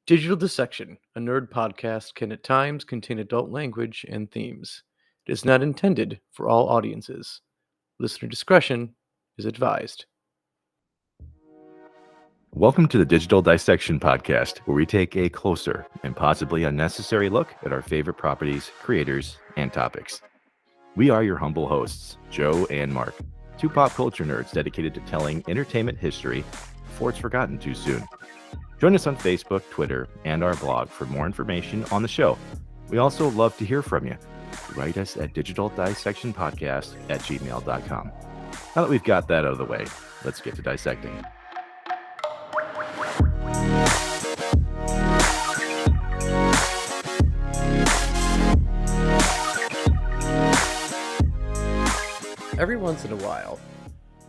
Digital Dissection, a nerd podcast, can at times contain adult language and themes. It is not intended for all audiences. Listener discretion is advised. Welcome to the Digital Dissection Podcast, where we take a closer and possibly unnecessary look at our favorite properties, creators, and topics. We are your humble hosts, Joe and Mark, two pop culture nerds dedicated to telling entertainment history before it's forgotten too soon. Join us on Facebook, Twitter, and our blog for more information on the show. We also love to hear from you. Write us at digitaldissectionpodcast@gmail.com. Now that we've got that out of the way, let's get to dissecting. Every once in a while,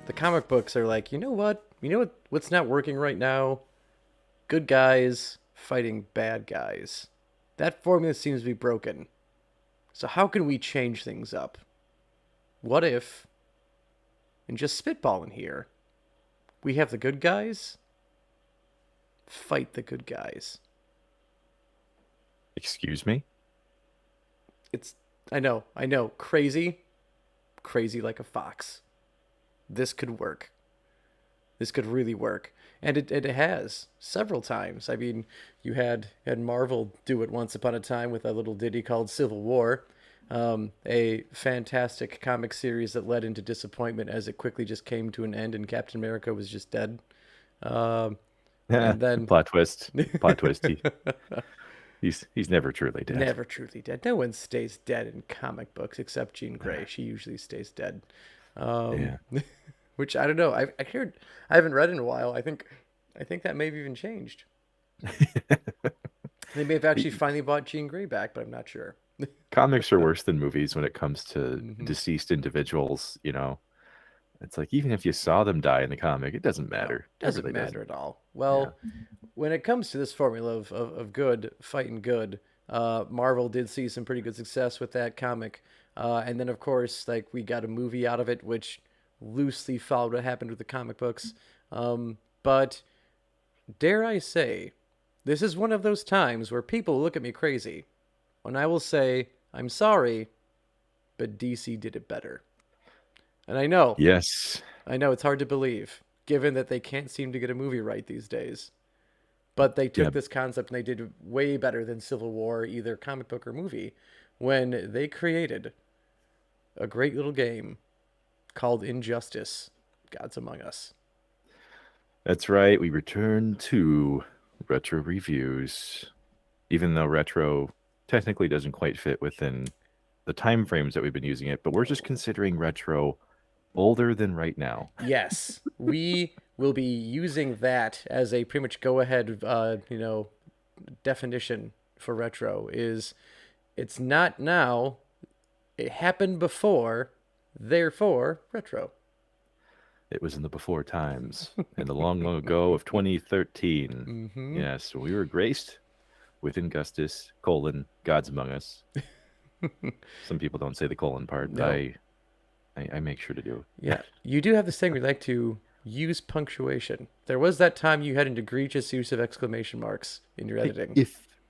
the comic books are like, you know what? What's not working right now? Good guys fighting bad guys. That formula seems to be broken. So how can we change things up? What if, and just spitballing here, we have the good guys fight the good guys? Excuse me? I know, crazy like a fox. This could work. This could really work. And it has several times. I mean, you had Marvel do it once upon a time with a little ditty called Civil War, a fantastic comic series that led into disappointment as it quickly just came to an end and Captain America was just dead. And then Plot twist. He's never truly dead. Never truly dead. No one stays dead in comic books except Jean Grey. She usually stays dead. Which I don't know. I haven't read in a while. I think that may have even changed. They may have actually finally bought Jean Grey back, but I'm not sure. Comics are worse than movies when it comes to deceased individuals, It's like, even if you saw them die in the comic, it doesn't matter. No, it doesn't matter at all. Well, when it comes to this formula of good, fighting good, Marvel did see some pretty good success with that comic. And then, of course, like, we got a movie out of it, which loosely followed what happened with the comic books. But dare I say, this is one of those times where people look at me crazy when I will say, I'm sorry, but DC did it better. And I know. Yes. I know it's hard to believe, given that they can't seem to get a movie right these days. But they took this concept and they did way better than Civil War, either comic book or movie, when they created a great little game called Injustice, Gods Among Us. That's right. We return to retro reviews, even though retro technically doesn't quite fit within the time frames that we've been using it, but we're just considering retro older than right now. Yes, we will be using that as a pretty much go-ahead, definition for retro. It's not now, it happened before, therefore retro. It was in the before times, in the long, long ago of 2013. Yes, we were graced with Injustice, Gods Among Us. Some people don't say the colon part, but I make sure to do. Yeah, you do have this thing we like to use punctuation. There was that time you had an egregious use of exclamation marks in your editing.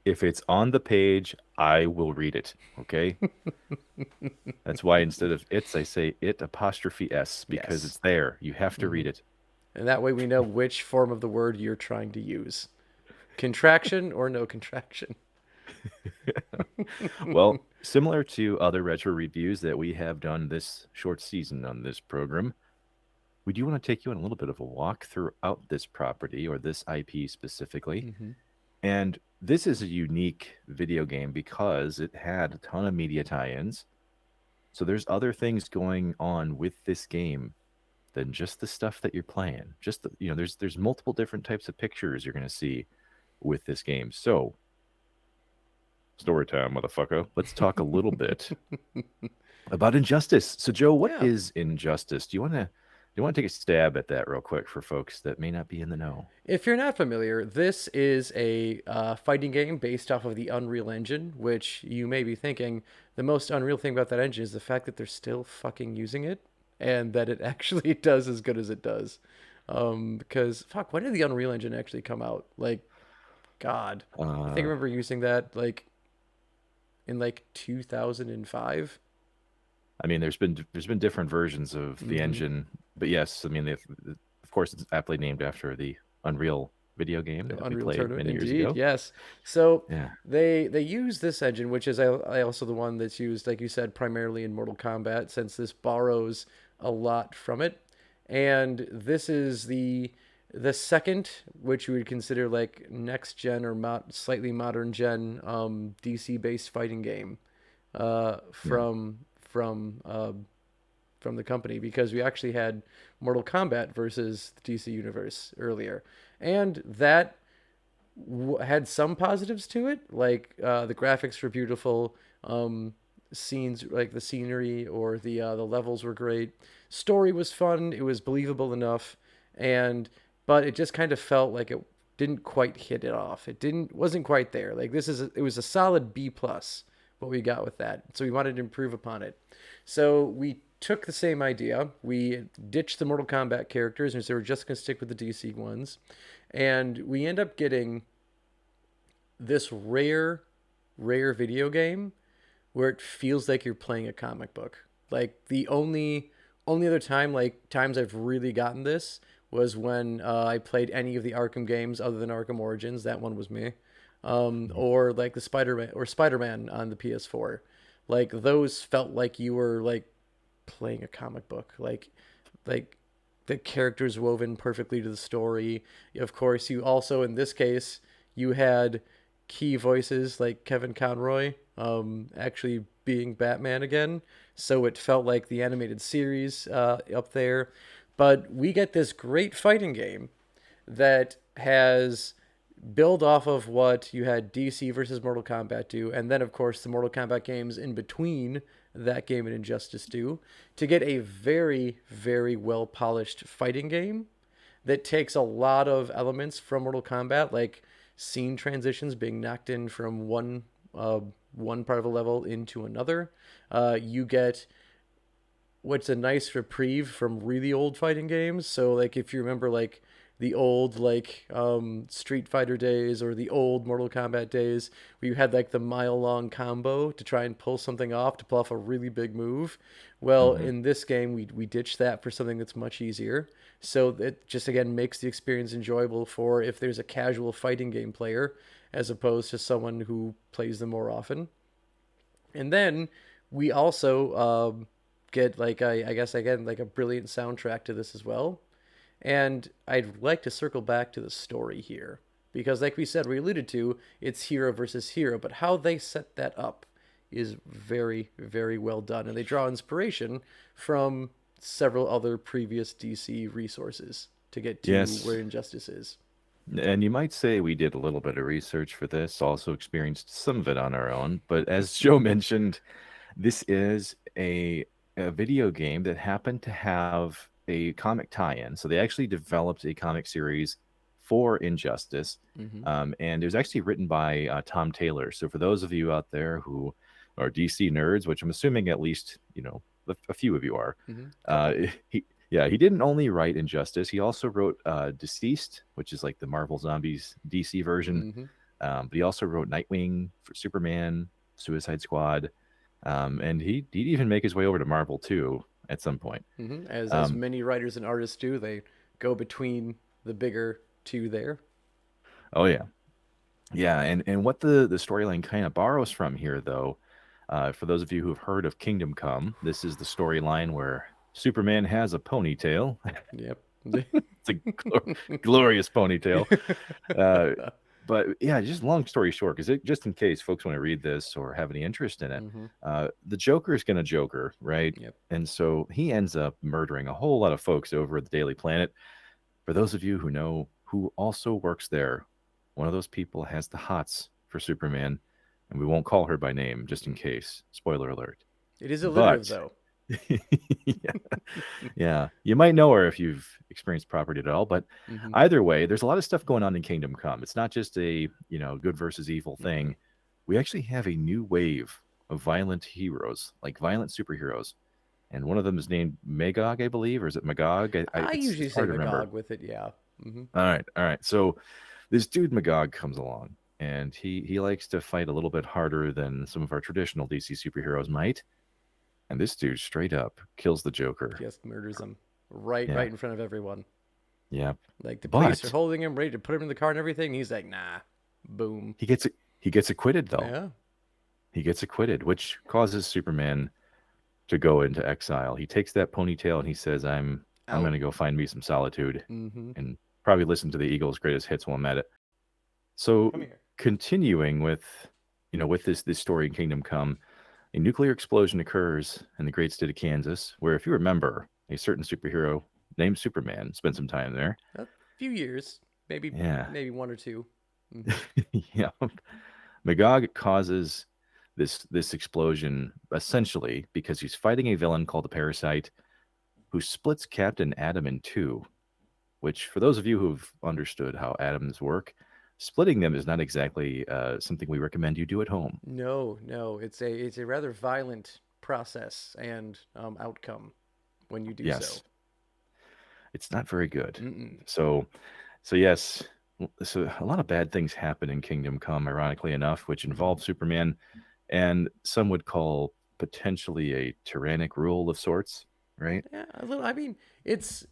If it's on the page, I will read it. Okay. That's why instead of its, I say it apostrophe s, because it's there. You have to read it. And that way we know which form of the word you're trying to use. Contraction or no contraction. Well, similar to other retro reviews that we have done this short season on this program, we do want to take you on a little bit of a walk throughout this property, or this IP specifically. And this is a unique video game because it had a ton of media tie-ins. So there's other things going on with this game than just the stuff that you're playing. Just there's multiple different types of pictures you're going to see with this game. So story time, motherfucker. Let's talk a little bit about Injustice. So, Joe, what is Injustice? Do you want to take a stab at that real quick for folks that may not be in the know? If you're not familiar, this is a fighting game based off of the Unreal Engine, which you may be thinking the most unreal thing about that engine is the fact that they're still fucking using it and that it actually does as good as it does. Because, fuck, when did the Unreal Engine actually come out? Like, God, I think I Uh, remember using that like in like 2005. I mean, there's been different versions of the Mm-hmm. engine, but yes, I mean, of course, it's aptly named after the Unreal video game The that we Unreal played Tournament, many years indeed, ago. yes. So Yeah, they use this engine, which is I also the one that's used, like you said, primarily in Mortal Kombat, since this borrows a lot from it. And this is the second, which you would consider like next gen or slightly modern gen DC based fighting game uh, yeah, from from uh, from the company, because we actually had Mortal Kombat versus the DC Universe earlier, and that had some positives to it, like the graphics were beautiful, scenes like the scenery or the levels were great, story was fun, it was believable enough, and but it just kind of felt like it didn't quite hit it off. It didn't wasn't quite there. Like it was a solid B plus what we got with that. So we wanted to improve upon it. So we took the same idea. We ditched the Mortal Kombat characters and said we're just gonna stick with the DC ones, and we end up getting this rare video game where it feels like you're playing a comic book. Like the only other time, like times I've really gotten this, was when I played any of the Arkham games other than Arkham Origins. That one was me. Or like the Spider-Man on the PS4. Like those felt like you were like playing a comic book. Like the characters woven perfectly to the story. Of course, you also in this case you had key voices like Kevin Conroy actually being Batman again, so it felt like the animated series up there. But we get this great fighting game that has build off of what you had DC versus Mortal Kombat do, and then of course the Mortal Kombat games in between that game and Injustice do, to get a very well polished fighting game that takes a lot of elements from Mortal Kombat, like scene transitions being knocked in from uh, one part of a level into another. You get what's a nice reprieve from really old fighting games. So like if you remember like the old like Street Fighter days or the old Mortal Kombat days where you had like the mile long combo to try and pull something off to pull off a really big move. Well, hmm in this game we ditched that for something that's much easier. So it just again makes the experience enjoyable for if there's a casual fighting game player as opposed to someone who plays them more often. And then we also get like I guess again like a brilliant soundtrack to this as well. And I'd like to circle back to the story here because, like we said, we alluded to, it's hero versus hero, but how they set that up is very well done, and they draw inspiration from several other previous DC resources to get to yes. where Injustice is. And you might say we did a little bit of research for this, also experienced some of it on our own. But as Joe mentioned, this is a video game that happened to have a comic tie-in. So they actually developed a comic series for Injustice, Mm-hmm. and it was actually written by Tom Taylor. So for those of you out there who are DC nerds, which I'm assuming at least a few of you are, Mm-hmm. uh, Couple. he didn't only write Injustice. He also wrote Deceased, which is like the Marvel Zombies DC version. Mm-hmm. But he also wrote Nightwing for Superman, Suicide Squad, and he'd even make his way over to Marvel too at some point. Mm-hmm. As Um, many writers and artists do, they go between the bigger two there. oh yeah, yeah, and what the storyline kind of borrows from here, though, for those of you who've heard of Kingdom Come, this is the storyline where Superman has a ponytail. Yep. It's a glorious ponytail. Uh, but yeah, just long story short, because just in case folks want to read this or have any interest in it, Mm-hmm. the Joker is going to Joker, right? Yep. And so he ends up murdering a whole lot of folks over at the Daily Planet. For those of you who know who also works there, one of those people has the hots for Superman, and we won't call her by name just in Mm-hmm. case. Spoiler alert. It is alliterative, But though. yeah, yeah, you might know her if you've experienced property at all. But Mm-hmm. either way, there's a lot of stuff going on in Kingdom Come. It's not just a good versus evil Mm-hmm. thing. We actually have a new wave of violent heroes, like violent superheroes, and one of them is named Magog, I believe, or is it Magog? I It's usually say hard to remember. Magog with it, yeah. Mm-hmm. All right, all right. So this dude Magog comes along, and he likes to fight a little bit harder than some of our traditional DC superheroes might. And this dude straight up kills the Joker. Just murders him right Yeah, right in front of everyone. yeah. Like the police are But holding him, ready to put him in the car and everything. And he's like, nah. Boom. he gets acquitted though. Yeah. He gets acquitted, which causes Superman to go into exile. He takes that ponytail and he says, I'm Out. gonna go find me some solitude Mm-hmm. and probably listen to the Eagles' greatest hits while I'm at it. So Come here. continuing with with this story in Kingdom Come, a nuclear explosion occurs in the great state of Kansas, where if you remember, a certain superhero named Superman spent some time there. A few years, maybe Yeah. maybe one or 2. Mm-hmm. Yeah. Magog causes this explosion essentially because he's fighting a villain called the Parasite who splits Captain Atom in two, which for those of you who've understood how atoms work, splitting them is not exactly something we recommend you do at home. No, no, it's a rather violent process and outcome when you do so. Yes, it's not very good. Mm-mm. So, so yes, so a lot of bad things happen in Kingdom Come, ironically enough, which involve Superman, and some would call potentially a tyrannic rule of sorts, right? Yeah, a little. I mean, it's.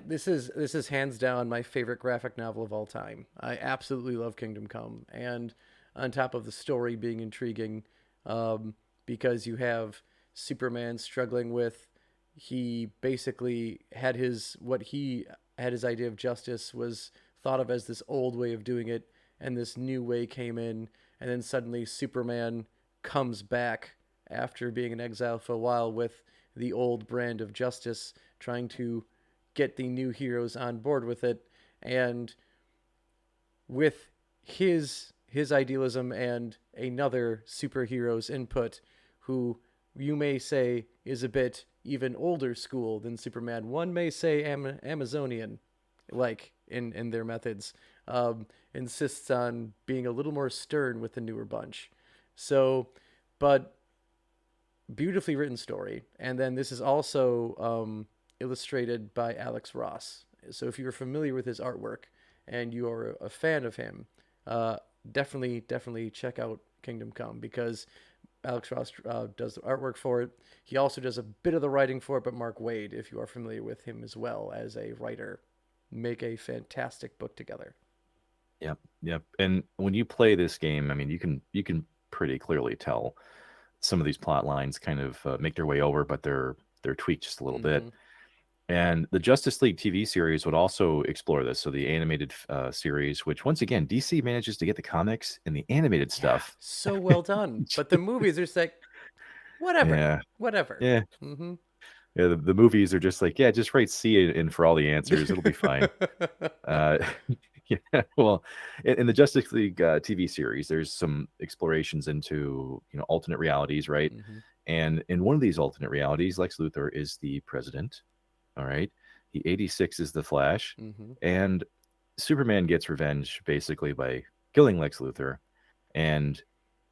This is hands down my favorite graphic novel of all time. I absolutely love Kingdom Come, and on top of the story being intriguing, um, because you have Superman struggling with, he basically had his what he had his idea of justice was thought of as this old way of doing it, and this new way came in, and then suddenly Superman comes back after being in exile for a while with the old brand of justice, trying to get the new heroes on board with it, and with his idealism and another superhero's input, who you may say is a bit even older school than Superman. One may say Amazonian, like in their methods, insists on being a little more stern with the newer bunch. So, but beautifully written story. And then this is also illustrated by Alex Ross. So if you're familiar with his artwork and you are a fan of him, definitely check out Kingdom Come, because Alex Ross does the artwork for it. He also does a bit of the writing for it, but Mark Waid, if you are familiar with him as well as a writer, make a fantastic book together. Yep, yep. And when you play this game, I mean, you can pretty clearly tell some of these plot lines kind of make their way over, but they're tweaked just a little bit. Mm-hmm. And the Justice League TV series would also explore this. So the animated series, which once again DC manages to get the comics and the animated Yeah, stuff. so well done. But the movies are just like, whatever, Yeah, whatever. yeah, Mm-hmm. yeah. The movies are just like, yeah, just write C in for all the answers. It'll be fine. Uh, yeah, well, in the Justice League TV series, there's some explorations into alternate realities, right? Mm-hmm. And in one of these alternate realities, Lex Luthor is the president. All right, he 86 is the Flash, Mm-hmm. and Superman gets revenge basically by killing Lex Luthor and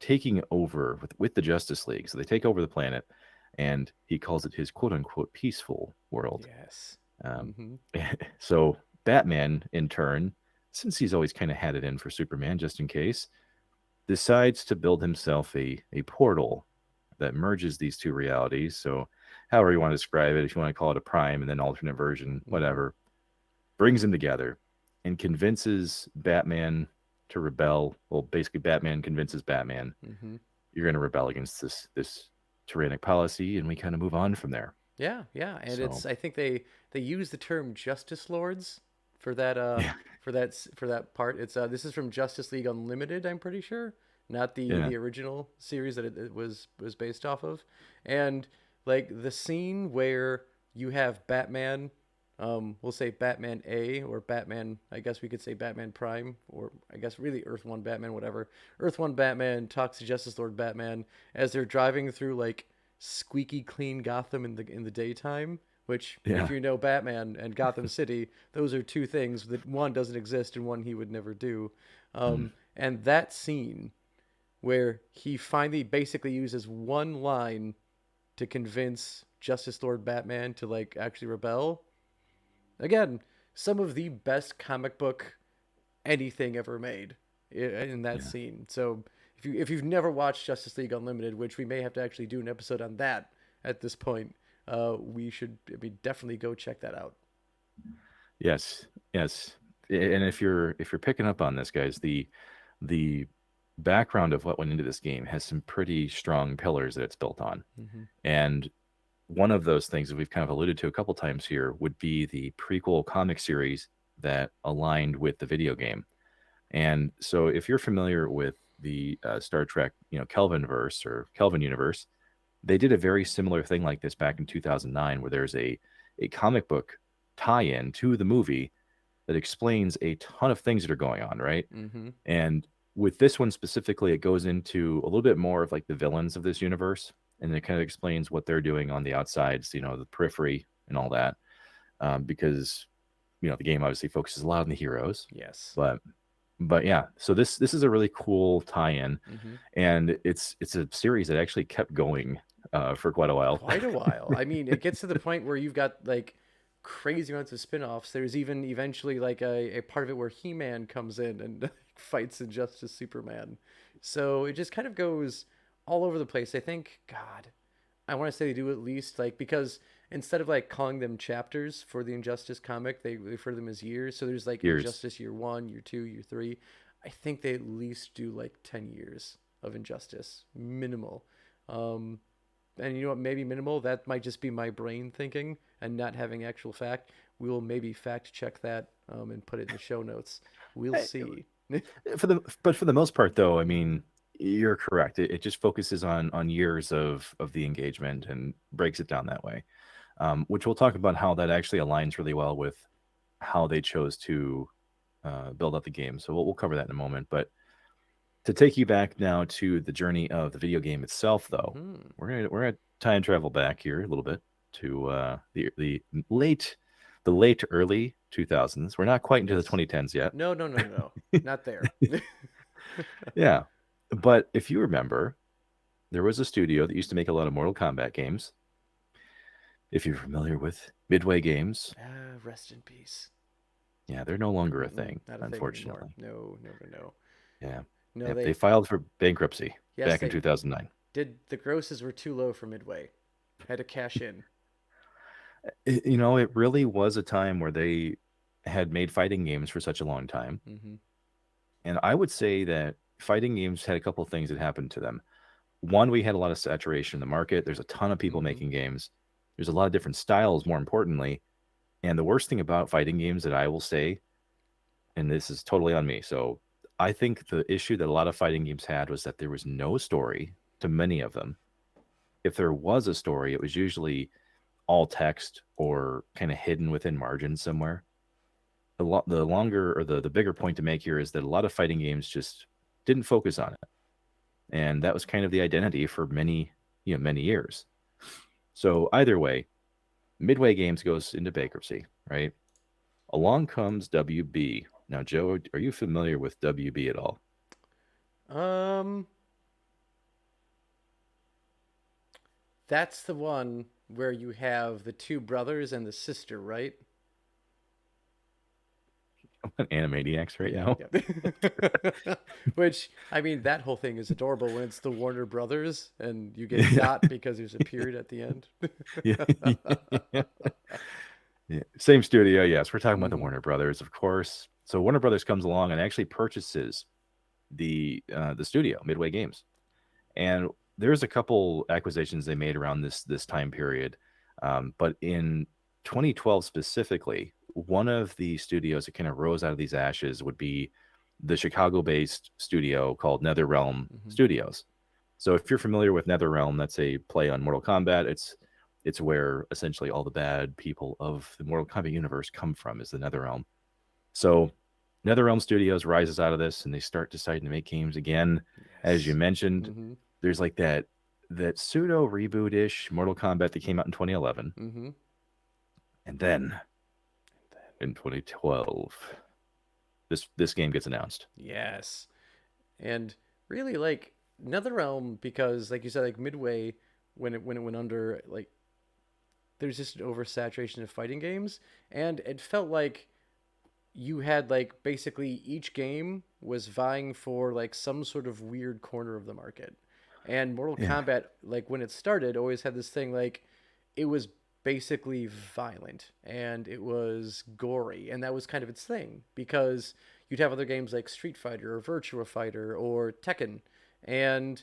taking over with the Justice League. So they take over the planet, and he calls it his quote unquote peaceful world. Yes. Um, Mm-hmm. so Batman, in turn, since he's always kind of had it in for Superman, just in case, decides to build himself a portal that merges these two realities. So, however you want to describe it, if you want to call it a prime and then alternate version, Mm-hmm. whatever, brings them together and convinces Batman to rebel. Well, basically, Batman convinces Batman, Mm-hmm. you're going to rebel against this tyrannic policy, and we kind of move on from there. Yeah, yeah, and So, it's I think they use the term Justice Lords for that yeah, for that part. It's this is from Justice League Unlimited, I'm pretty sure, not yeah, the original series that it was based off of. And like the scene where you have Batman, we'll say Batman A or Batman, I guess we could say Batman Prime, or I guess really Earth One Batman, whatever. Earth One Batman talks to Justice Lord Batman as they're driving through like squeaky clean Gotham in the daytime. Which, if yeah. you know Batman and Gotham City, those are two things that one doesn't exist and one he would never do. Mm, And that scene where he finally basically uses one line to convince Justice Lord Batman to like actually rebel. Again, some of the best comic book anything ever made. in that Yeah. scene. So if you've never watched Justice League Unlimited, which we may have to actually do an episode on that at this point, we should, I mean, definitely go check that out. Yes. Yes. And if you're picking up on this, guys, the background of what went into this game has some pretty strong pillars that it's built on. Hmm. And one of those things that we've kind of alluded to a couple times here would be the prequel comic series that aligned with the video game. And so, if you're familiar with the Star Trek, Kelvin verse or Kelvin universe, they did a very similar thing like this back in 2009, where there's a comic book tie-in to the movie that explains a ton of things that are going on, right? Hmm. And with this one specifically, it goes into a little bit more of like the villains of this universe, and it kind of explains what they're doing on the outsides, the periphery and all that. Because the game obviously focuses a lot on the heroes, Yes. but yeah. So this is a really cool tie-in, Hmm. and it's a series that actually kept going for quite a while. Quite a while. I mean, it gets to the point where you've got like crazy amounts of spin-offs. There's even eventually like a part of it where He-Man comes in and fights Injustice Superman. So it just kind of goes all over the place. I think, God, I want to say they do at least like, because instead of like calling them chapters for the Injustice comic, they refer to them as years. So there's like Years. Injustice Year 1, Year 2, Year 3. I think they at least do like 10 years of Injustice, minimal. Um, and you know what? Maybe minimal. That might just be my brain thinking and not having actual fact. We will maybe fact check that and put it in the show notes. We'll Eh, see. for the most part, though, I mean, you're correct. It just focuses on years of the engagement and breaks it down that way. Which we'll talk about how that actually aligns really well with how they chose to build up the game. So we'll cover that in a moment. But to take you back now to the journey of the video game itself, though, Hmm. we're gonna time travel back here a little bit to the late early 2000s. We're not quite into the Yes. 2010s yet. No, no, no, no, no. Not there. Yeah, but if you remember, there was a studio that used to make a lot of Mortal Kombat games. If you're familiar with Midway Games, Rest in peace. yeah, they're no longer a Mm-mm, thing, not a thing anymore. unfortunately. No, no, no, no. Yeah. No, Yep, they they. filed for bankruptcy Yes, back in they 2009. did. The grosses were too low for Midway. Had to cash in. It really was a time where they had made fighting games for such a long time. Hmm. And I would say that fighting games had a couple of things that happened to them. One, we had a lot of saturation in the market. There's a ton of people Hmm. making games. There's a lot of different styles, more importantly. And the worst thing about fighting games that I will say, and this is totally on me. So I think the issue that a lot of fighting games had was that there was no story to many of them. If there was a story, it was usually all text or kind of hidden within margins somewhere. The longer or the bigger point to make here is that a lot of fighting games just didn't focus on it, and that was kind of the identity for many years. So either way, Midway Games goes into bankruptcy, right? Along comes WB. Now, Joe, are you familiar with WB at all? Um, that's the one where you have the two brothers and the sister, right? I'm on Animaniacs right Yeah, now. yeah. Which, I mean, that whole thing is adorable when it's the Warner Brothers and you get Yeah, dot because there's a period at the end. yeah, yeah. Yeah. Same studio, yes. We're talking about the Hmm. Warner Brothers, of course. So Warner Brothers comes along and actually purchases the studio, Midway Games, and there's a couple acquisitions they made around this time period. But in 2012 specifically, one of the studios that kind of rose out of these ashes would be the Chicago-based studio called NetherRealm Hmm. Studios. So if you're familiar with NetherRealm, that's a play on Mortal Kombat. It's where essentially all the bad people of the Mortal Kombat universe come from, is the NetherRealm. So NetherRealm Studios rises out of this and they start deciding to make games again. As you Yes. mentioned, Hmm. there's like that pseudo reboot-ish Mortal Kombat that came out in 2011. Hmm. And then in 2012, this game gets announced. Yes. And really like NetherRealm because like you said like Midway when it went under like there's just an oversaturation of fighting games and it felt like you had like basically each game was vying for like some sort of weird corner of the market. And Mortal Yeah. Kombat, like when it started, always had this thing like it was basically violent and it was gory, and that was kind of its thing because you'd have other games like Street Fighter or Virtua Fighter or Tekken, and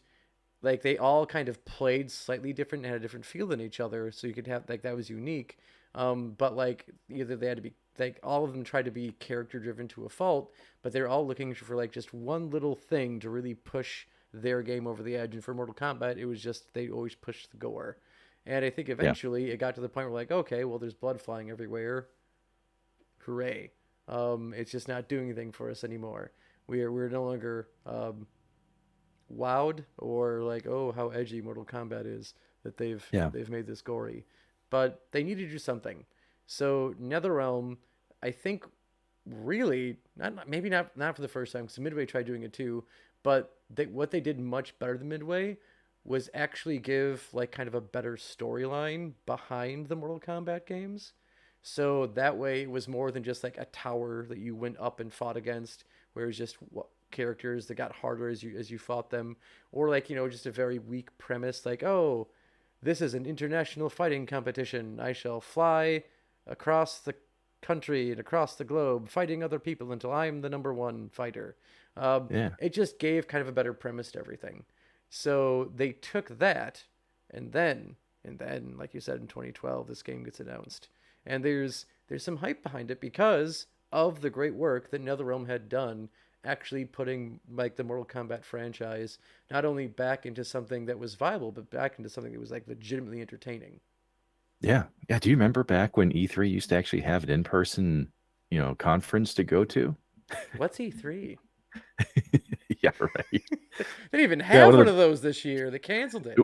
like they all kind of played slightly different and had a different feel than each other, so you could have like that was unique. But like either they had to be like all of them tried to be character driven to a fault, but they're all looking for like just one little thing to really push their game over the edge. And for Mortal Kombat, it was just they always pushed the gore. And I think Yeah. eventually it got to the point where like, okay, well, there's blood flying everywhere. Hooray! It's just not doing anything for us anymore. We're no longer wowed or like, oh, how edgy Mortal Kombat is that Yeah. they've made this gory, but they need to do something. So NetherRealm, I think, really not maybe not for the first time because Midway tried doing it too, but what they did much better than Midway was actually give like kind of a better storyline behind the Mortal Kombat games. So that way it was more than just like a tower that you went up and fought against, where it was just characters that got harder as you fought them, or like just a very weak premise like, oh, this is an international fighting competition. I shall fly across the country and across the globe fighting other people until I'm the number one fighter. Yeah. It just gave kind of a better premise to everything. So they took that, and then, like you said, in 2012, this game gets announced, and there's some hype behind it because of the great work that NetherRealm had done, actually putting like the Mortal Kombat franchise not only back into something that was viable, but back into something that was like legitimately entertaining. Yeah. Yeah. Do you remember back when E3 used to actually have an in-person, conference to go to? What's E3? Yeah, right. They didn't even Yeah, have one of those this year. They canceled it.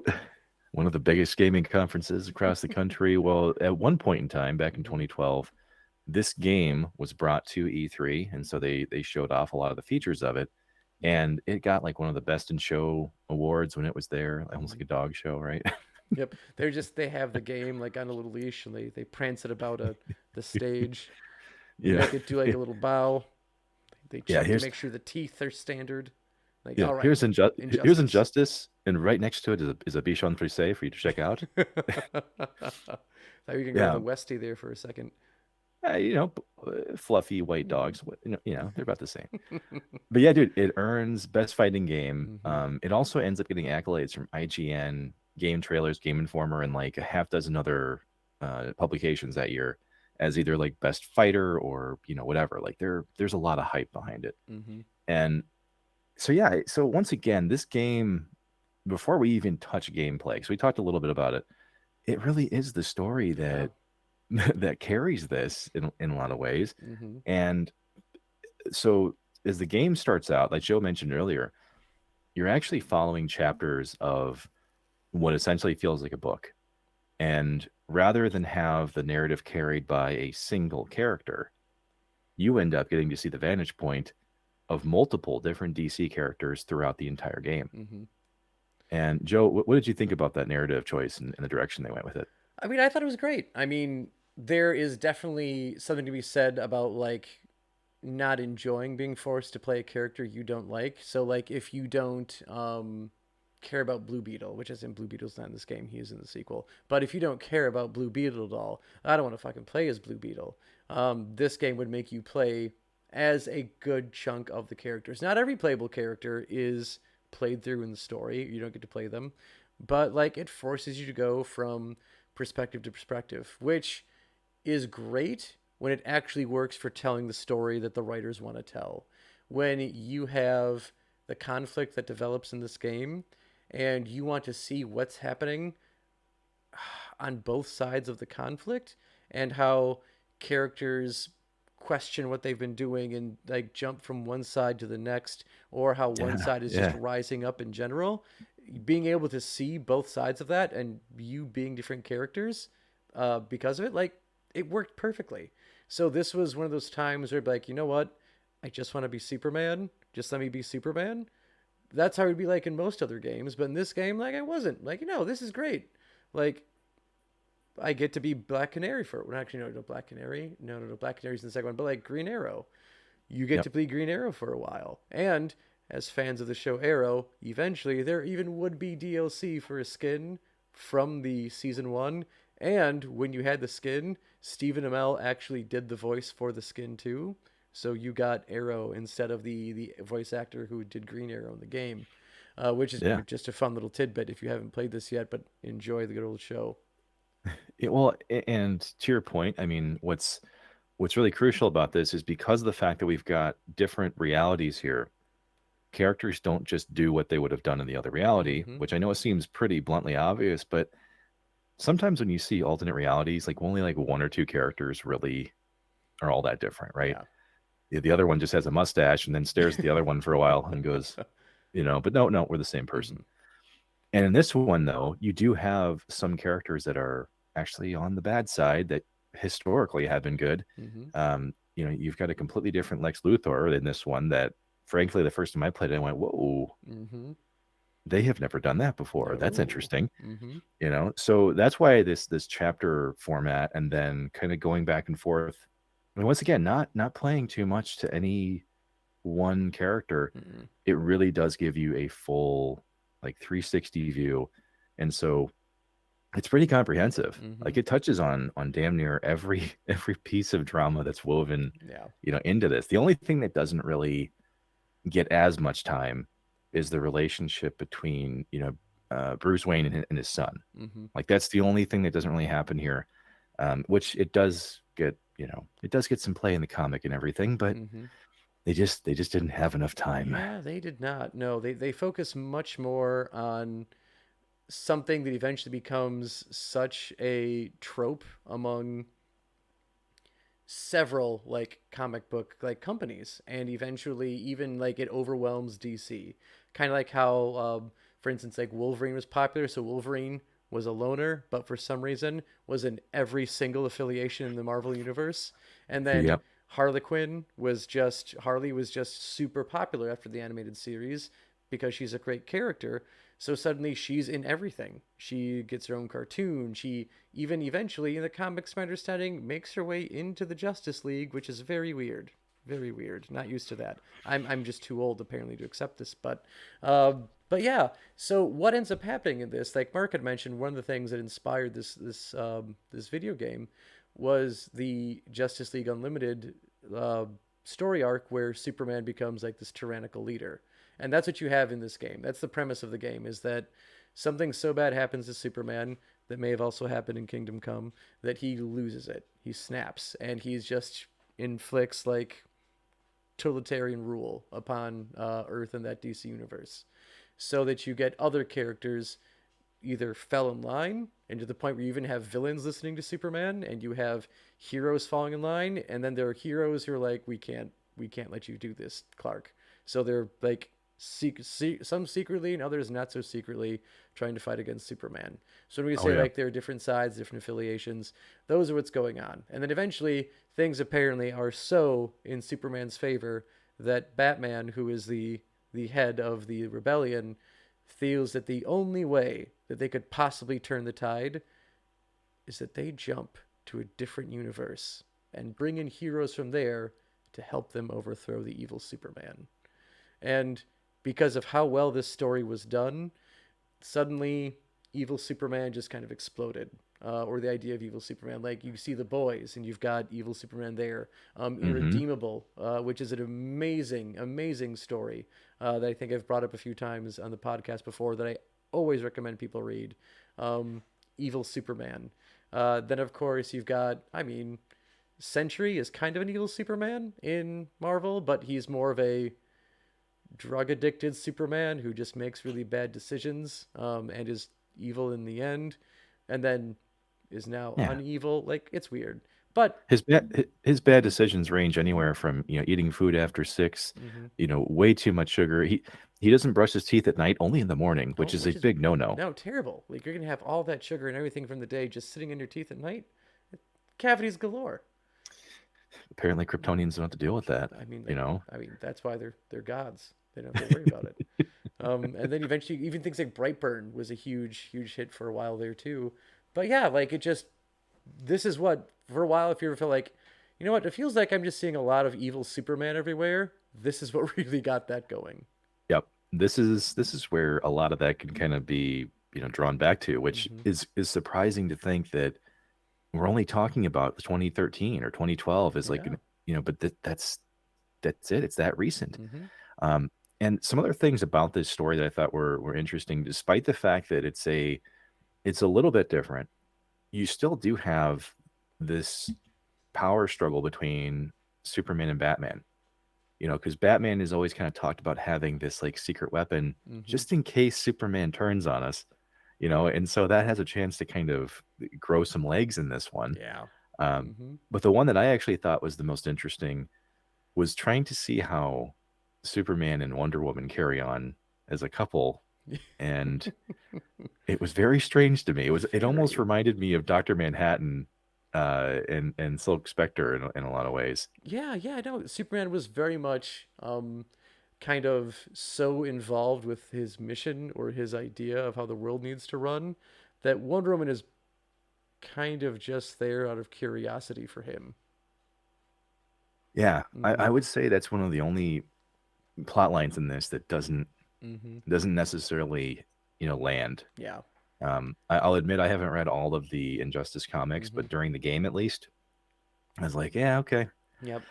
one of the biggest gaming conferences across the country. Well, at one point in time, back in Mm-hmm. 2012, this game was brought to E3, and so they showed off a lot of the features of it, and it got like one of the best in show awards when it was there, almost Mm-hmm. like a dog show, right? Yep, they have the game like on a little leash and they prance it about the stage. You Yeah. make it do like a little bow. They Yeah, check to make sure the teeth are standard. Like, yeah, all right, here's injustice. Injustice, and right next to it is a Bichon Frise for you to check out. Thought you can go with Yeah, a Westie there for a second. fluffy white Mm-hmm. dogs. They're about the same. But yeah, dude, it earns best fighting game. Mm-hmm. It also ends up getting accolades from IGN, Game Trailers, Game Informer, and like a half dozen other publications that year as either like best fighter or whatever. Like there's a lot of hype behind it. Mm-hmm. And so yeah, so once again, this game, before we even touch gameplay, because we talked a little bit about it, it really is the story Yeah. that that carries this in a lot of ways. Mm-hmm. And so as the game starts out, like Joe mentioned earlier, you're actually following chapters of what essentially feels like a book. And rather than have the narrative carried by a single character, you end up getting to see the vantage point of multiple different DC characters throughout the entire game. Mm-hmm. And Joe, what did you think about that narrative choice and the direction they went with it? I mean, I thought it was great. I mean, there is definitely something to be said about like not enjoying being forced to play a character you don't like. So like if you don't care about Blue Beetle, which is in Blue Beetle's not in this game, he is in the sequel. But if you don't care about Blue Beetle at all, I don't want to fucking play as Blue Beetle. This game would make you play as a good chunk of the characters. Not every playable character is played through in the story. You don't get to play them, but like it forces you to go from perspective to perspective, which is great when it actually works for telling the story that the writers want to tell. When you have the conflict that develops in this game and you want to see what's happening on both sides of the conflict and how characters question what they've been doing and like jump from one side to the next, or how one Yeah, side is just yeah, rising up in general, being able to see both sides of that and you being different characters because of it, like it worked perfectly. So this was one of those times where like, you know what, I just want to be Superman, just let me be Superman. That's how it'd be like in most other games, but in this game, like I wasn't like, this is great. Like I get to be Black Canary for it. Well, actually, no, Black Canary. No, Black Canary's in the second one, but like Green Arrow. you get Yep. to be Green Arrow for a while. And as fans of the show Arrow, eventually there even would be DLC for a skin from the season one. And when you had the skin, Stephen Amell actually did the voice for the skin too. So you got Arrow instead of the voice actor who did Green Arrow in the game, which is Yeah. just a fun little tidbit if you haven't played this yet, but enjoy the good old show. And to your point, I mean, what's really crucial about this is because of the fact that we've got different realities here, characters don't just do what they would have done in the other reality, Mm-hmm. which I know it seems pretty bluntly obvious, but sometimes when you see alternate realities, like only like one or two characters really are all that different, right? Yeah. The other one just has a mustache and then stares at the other one for a while and goes, but no, no, we're the same Mm-hmm. person. And in this one, though, you do have some characters that are actually on the bad side that historically have been good. Mm-hmm. You've got a completely different Lex Luthor in this one that, frankly, the first time I played it, I went, whoa, Mm-hmm. they have never done that before. That's No. interesting. Mm-hmm. So that's why this chapter format and then kind of going back and forth. I mean, once again, not playing too much to any one character, Mm-hmm. it really does give you a full like 360 view. And so it's pretty comprehensive. Mm-hmm. Like it touches on damn near every every piece of drama that's woven, Yeah. into this. The only thing that doesn't really get as much time is the relationship between, Bruce Wayne and his son. Mm-hmm. Like that's the only thing that doesn't really happen here. Which it does get, it does get some play in the comic and everything, but Mm-hmm. they just didn't have enough time. Yeah, they did not. No, they focus much more on something that eventually becomes such a trope among several like comic book like companies, and eventually even like it overwhelms DC. Kind of like how, for instance, like Wolverine was popular, so Wolverine was a loner, but for some reason was in every single affiliation in the Marvel universe. And then Yep. Harley was just super popular after the animated series because she's a great character. So suddenly she's in everything. She gets her own cartoon. She even eventually, in the comics, my understanding, makes her way into the Justice League, which is very weird. Very weird. Not used to that. I'm just too old apparently to accept this. But yeah. So what ends up happening in this? Like Mark had mentioned, one of the things that inspired this video game was the Justice League Unlimited uh, story arc where Superman becomes like this tyrannical leader. And that's what you have in this game. That's the premise of the game, is that something so bad happens to Superman that may have also happened in Kingdom Come that he loses it. He snaps and he's just inflicts like totalitarian rule upon Earth and that DC universe. So that you get other characters either fell in line, and to the point where you even have villains listening to Superman, and you have heroes falling in line, and then there are heroes who are like, we can't let you do this, Clark. So they're like some secretly and others not so secretly trying to fight against Superman. So when we Oh say yeah. like there are different sides, different affiliations, those are what's going on. And then eventually things apparently are so in Superman's favor that Batman, who is the head of the rebellion, feels that the only way that they could possibly turn the tide is that they jump to a different universe and bring in heroes from there to help them overthrow the evil Superman. And because of how well this story was done, suddenly evil Superman just kind of exploded. Or the idea of evil Superman, like you see the boys, and you've got evil Superman there. Mm-hmm. Irredeemable, which is an amazing, amazing story that I think I've brought up a few times on the podcast before. That I always recommend people read. Evil Superman. Then of course you've got, I mean, Sentry is kind of an evil Superman in Marvel, but he's more of a drug addicted Superman who just makes really bad decisions, and is evil in the end, and then is now Yeah. unevil. Like it's weird, but His bad decisions range anywhere from, eating food after 6, mm-hmm. way too much sugar. He doesn't brush his teeth at night, only in the morning, Oh, which is a which is big no-no. no terrible. Like you're gonna have all that sugar and everything from the day just sitting in your teeth at night. Cavities galore. Apparently Kryptonians don't have to deal with that, I mean, you know. that's why they're gods. They don't have to worry about it. And then eventually, even things like Brightburn was a huge hit for a while there too. But yeah, like it just, this is what, for a while, if you ever feel like You know what? It feels like I'm just seeing a lot of evil Superman everywhere. This is what really got that going. Yep. This is where a lot of that can kind of be, drawn back to, which Mm-hmm. is surprising to think that we're only talking about 2013 or 2012 is like, Yeah. but that's it. It's that recent. Mm-hmm. Um, and some other things about this story that I thought were interesting, despite the fact that it's a little bit different. You still do have this power struggle between Superman and Batman. Because Batman is always kind of talked about having this like secret weapon Mm-hmm. just in case Superman turns on us. And so that has a chance to kind of grow some legs in this one. Yeah. Um, Mm-hmm. but the one that I actually thought was the most interesting was trying to see how Superman and Wonder Woman carry on as a couple, and it was very strange to me. It almost Very. reminded me of Doctor Manhattan, and Silk Spectre in a lot of ways. Yeah, yeah, I know. Superman was very much kind of so involved with his mission or his idea of how the world needs to run that Wonder Woman is kind of just there out of curiosity for him. Yeah, I Mm-hmm. would say that's one of the only plot lines in this that Mm-hmm. doesn't necessarily land. Yeah. I'll admit I haven't read all of the Injustice comics, Mm-hmm. but during the game at least, I was like, yeah, okay, Yep.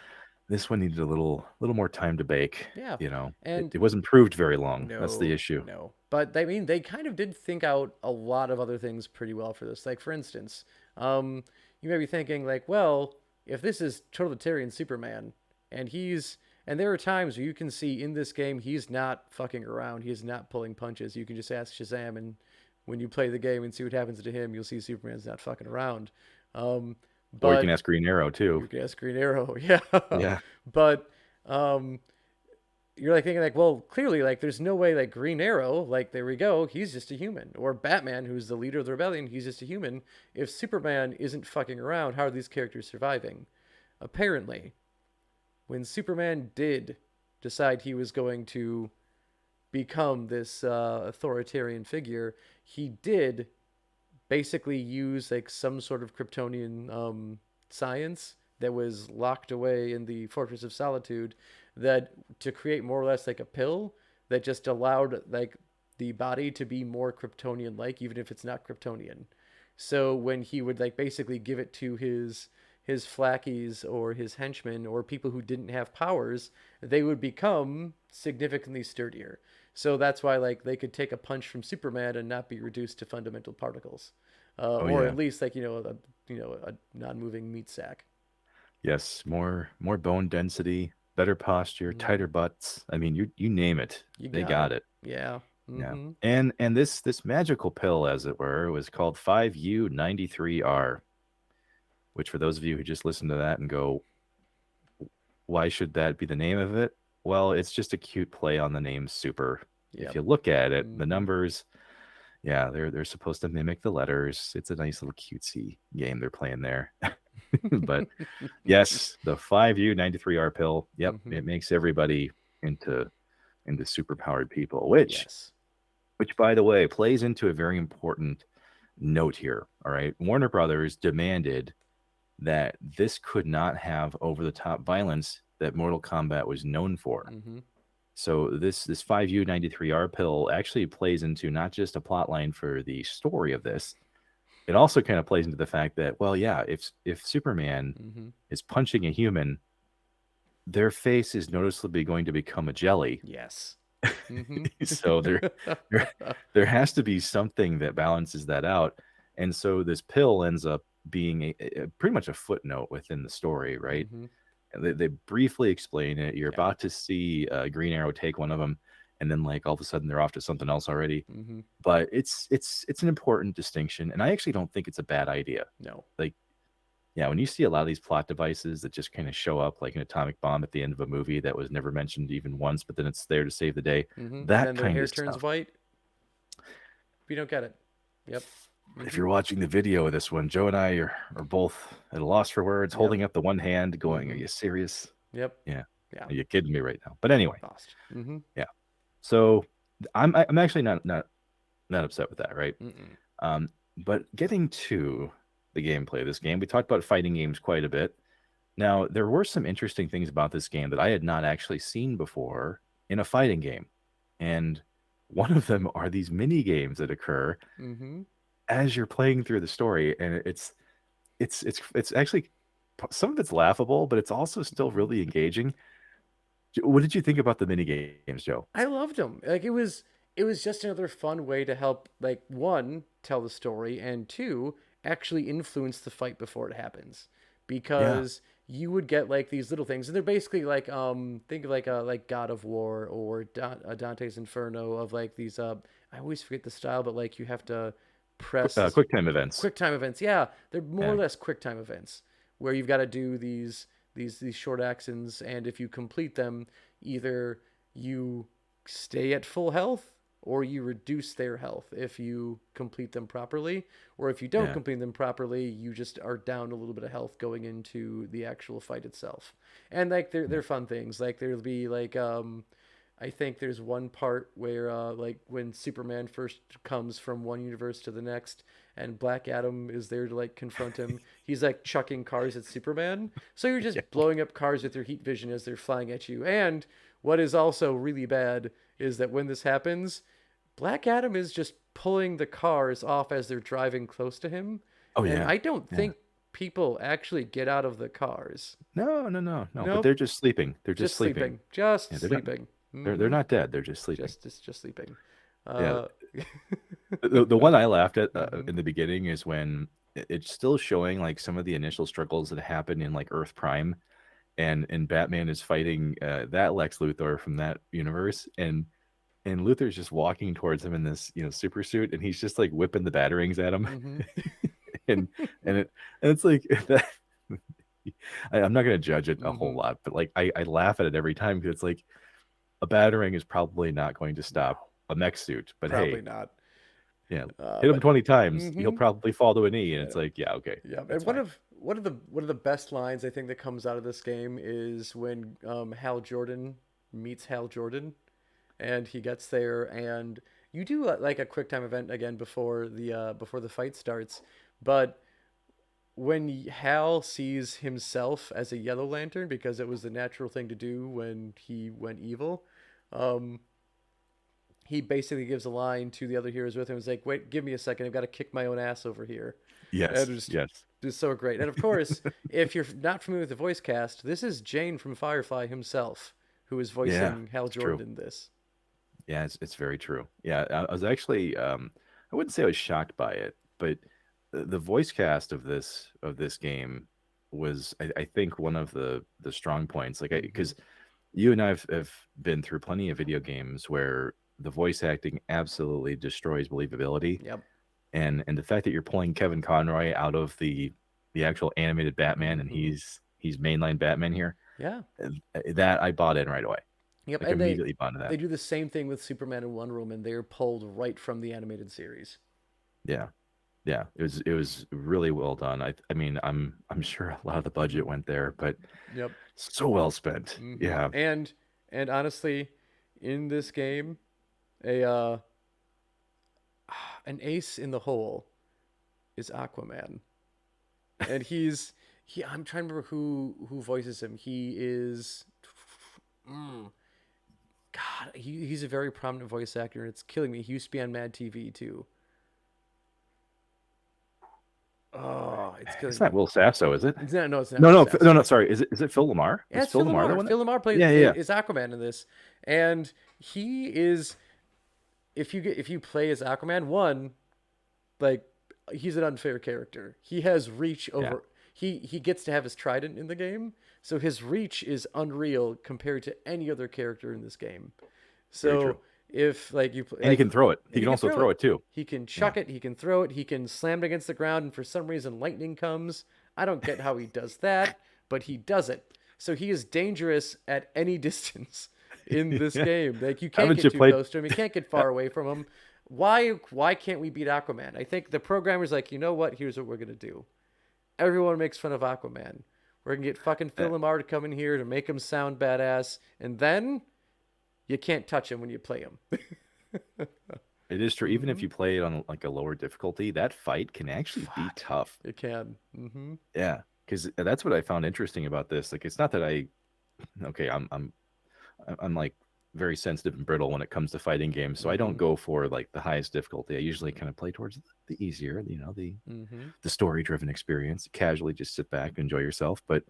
this one needed a little more time to bake. Yeah. It, And it wasn't proved very long. That's the no, issue. no. But I mean, they kind of did think out a lot of other things pretty well for this. Like, for instance, you may be thinking, like, well, if this is totalitarian Superman, and and there are times where you can see in this game he's not fucking around, he is not pulling punches. You can just ask Shazam, and when you play the game and see what happens to him, you'll see Superman's not fucking around. Um, Or you can but ask Green Arrow too. you can ask Green Arrow, yeah. Yeah. But um, you're like thinking like, well, clearly like there's no way like Green Arrow, like there we go, he's just a human. Or Batman, who's the leader of the rebellion, he's just a human. If Superman isn't fucking around, how are these characters surviving? Apparently, when Superman did decide he was going to become this authoritarian figure, he did basically use like some sort of Kryptonian science that was locked away in the Fortress of Solitude that to create more or less like a pill that just allowed like the body to be more Kryptonian like even if it's not Kryptonian. So when he would like basically give it to his flackies or his henchmen or people who didn't have powers, they would become significantly sturdier. So that's why like they could take a punch from Superman and not be reduced to fundamental particles, Oh or yeah. at least like a non-moving meat sack. Yes. More bone density, better posture, Mm-hmm. tighter butts. I mean, you name it, You they got got it. it. Yeah. Yeah. Mm-hmm. And this magical pill, as it were, was called 5U93R, which for those of you who just listen to that and go, why should that be the name of it? Well, it's just a cute play on the name Super. If Yep. you look at it, the Mm-hmm. numbers, yeah, they're supposed to mimic the letters. It's a nice little cutesy game they're playing there. But yes, the 5U93R pill, yep, Mm-hmm. it makes everybody into super powered people, which Yes. by the way plays into a very important note here. All right. Warner Brothers demanded that this could not have over the top violence that Mortal Kombat was known for. Mm-hmm. So this 5U93R pill actually plays into not just a plot line for the story of this. It also kind of plays into the fact that, well, yeah, if Superman Mm-hmm. is punching a human, their face is noticeably going to become a jelly. Yes. Mm-hmm. So there there has to be something that balances that out. And so this pill ends up being pretty much a footnote within the story, right? mm-hmm. And they briefly explain it. You're Yeah. about to see Green Arrow take one of them, and then like all of a sudden they're off to something else already. Mm-hmm. But it's an important distinction, and I actually don't think it's a bad idea. No. Like, yeah, when you see a lot of these plot devices that just kind of show up like an atomic bomb at the end of a movie that was never mentioned even once, but then it's there to save the day, Mm-hmm. And that then their kind hair of turns stuff. white. We don't get it. Yep. If Mm-hmm. you're watching the video of this one, Joe and I are both at a loss for words, Yep. holding up the one hand, going, "Are Mm-hmm. you serious? Yep. Yeah, Yeah. are you kidding me right now?" But anyway, Lost. Mm-hmm. yeah. So I'm actually not upset with that, right? Mm-mm. But getting to the gameplay of this game, we talked about fighting games quite a bit. Now, there were some interesting things about this game that I had not actually seen before in a fighting game. And one of them are these mini games that occur Mm-hmm. as you're playing through the story, and it's actually some of it's laughable, but it's also still really engaging. What did you think about the mini games, Joe? I loved them. Like it was just another fun way to help, like, one, tell the story, and two, actually influence the fight before it happens. Yeah, Because you would get like these little things, and they're basically like think of like God of War or Dante's Inferno, of like these I always forget the style, but like you have to press this quick time events. quick time events. Yeah, they're more or Yeah, less quick time events where you've got to do these short actions, and if you complete them, either you stay at full health or you reduce their health if you complete them properly, or if you don't yeah, complete them properly, you just are down a little bit of health going into the actual fight itself. And like they're yeah. fun things. Like there'll be like I think there's one part where like when Superman first comes from one universe to the next and Black Adam is there to like confront him, he's like chucking cars at Superman. So you're Yeah. just blowing up cars with your heat vision as they're flying at you. And what is also really bad is that when this happens, Black Adam is just pulling the cars off as they're driving close to him. Oh And yeah, I don't yeah. think people actually get out of the cars. No, no, no, no. But Nope, they're just sleeping. They're just just sleeping. sleeping. Just Yeah, they're not. sleeping. They're Mm-hmm. not dead. They're just sleeping. Just sleeping. Yeah. Uh, The one I laughed at mm-hmm. in the beginning is when it's still showing like some of the initial struggles that happen in like Earth Prime, and Batman is fighting that Lex Luthor from that universe, and Luthor's just walking towards him in this super suit, and he's just like whipping the batarangs at him, Mm-hmm. and and it and it's like that. I'm not gonna judge it a whole Mm-hmm. lot, but like I laugh at it every time because it's like a batarang is probably not going to No, stop a mech suit, but probably hey, not. yeah, hit him But 20 times, he'll mm-hmm. probably fall to a knee, and Yeah, it's like, yeah, okay, yeah. that's And fine. one of the best lines I think that comes out of this game is when Hal Jordan meets Hal Jordan, and he gets there, and you do like a quick time event again before the fight starts, but when Hal sees himself as a Yellow Lantern, because it was the natural thing to do when he went evil, um, he basically gives a line to the other heroes with him. He's like, "Wait, give me a second. I've got to kick my own ass over here," and Yes, just yes, is so great. And of course, if you're not familiar with the voice cast, this is Jane from Firefly himself who is yeah, voicing Hal it's true. Jordan in this. Yeah, it's very true. Yeah, I was actually I wouldn't say I was shocked by it, but the voice cast of this game was I think one of the strong points. Like Mm-hmm. because you and have been through plenty of video games where the voice acting absolutely destroys believability, Yep. and the fact that you're pulling Kevin Conroy out of the actual animated Batman and Mm-hmm. he's mainline Batman here, Yeah. that I bought in right away. Yep. Like And immediately bought into that. they do the same thing with Superman and Wonder Woman. They're pulled right from the animated series. Yeah. Yeah, it was really well done. I mean, I'm sure a lot of the budget went there, but Yep. so well spent. Mm-hmm. Yeah. And honestly, in this game, a an ace in the hole is Aquaman, and I'm trying to remember who voices him. He is, mm, God, he's a very prominent voice actor, and it's killing me. He used to be on Mad TV too. Oh, it's It's killing not me. Will Sasso, is it? It's not No, Will no, no, Sasso. no. Sorry, is it Phil Lamar? Yeah, Is it's Phil Phil Lamar the Lamar. one that? Phil Lamar plays Yeah, yeah, yeah. is Aquaman in this, and he is, if you play as Aquaman, one, like, he's an unfair character. He has reach Yeah, over. He gets to have his trident in the game, so his reach is unreal compared to any other character in this game. very true. So if like And he can throw it. and He he can can also throw throw it. it too. He can Yeah. chuck it. He can throw it. He can slam it against the ground, and for some reason, lightning comes. I don't get how he does that, but he does it. So he is dangerous at any distance in this Yeah. game. Like you can't Haven't get you too played? close to him. You can't get uh, far away from him. Why can't we beat Aquaman? I think the programmer's like, you know what? Here's what we're gonna do. Everyone makes fun of Aquaman. We're gonna get fucking Phil uh, Lamar to come in here to make him sound badass, and then you can't touch him when you play him. it is true. Even if Mm-hmm. you play it on like a lower difficulty, that fight can actually be Fuck. tough. It can. Mm-hmm. Yeah. because that's what I found interesting about this. Like, it's not that okay, I'm like very sensitive and brittle when it comes to fighting games, so I don't Mm-hmm. go for like the highest difficulty. I usually kind of play towards the easier, Mm-hmm. the story driven experience. Casually just sit back, enjoy yourself. But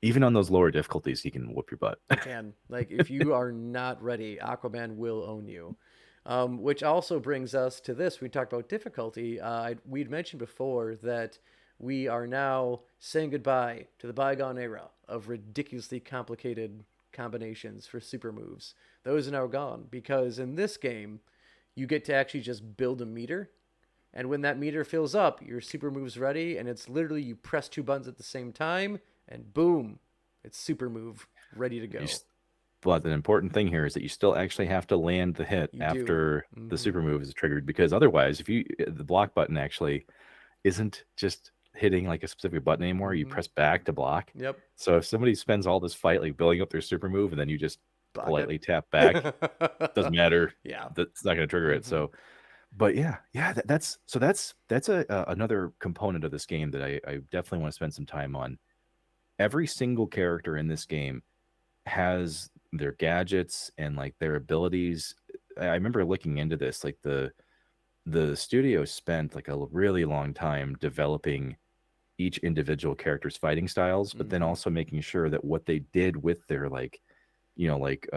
even on those lower difficulties, he can whoop your butt. He can. Like, if you are not ready, Aquaman will own you. Which also brings us to this. We talked about difficulty. We'd mentioned before that we are now saying goodbye to the bygone era of ridiculously complicated combinations for super moves. Those are now gone because in this game, you get to actually just build a meter. And when that meter fills up, your super move's ready, and it's literally you press two buttons at the same time, and boom, it's super move ready to You, go. but an important thing here is that you still actually have to land the hit You do. after the Mm-hmm. super move is triggered, because otherwise, if you the block button actually isn't just hitting like a specific button anymore, you Mm-hmm. press back to block. Yep. So if somebody spends all this fight like building up their super move and then you just Block politely tap back, it. doesn't matter. Yeah. That's not going to trigger it. Mm-hmm. So, but yeah, that's another component of this game that I definitely want to spend some time on. Every single character in this game has their gadgets and like their abilities. I remember looking into this, like the studio spent like a really long time developing each individual character's fighting styles, but then Mm-hmm. also making sure that what they did with their like, like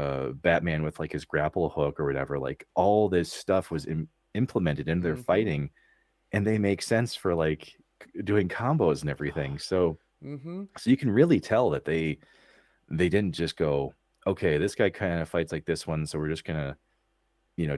Batman with like his grapple hook or whatever, like all this stuff was implemented into their Mm-hmm. fighting, and they make sense for like doing combos and everything. So Mm-hmm. so you can really tell that they didn't just go, okay, this guy kind of fights like this one, so we're just gonna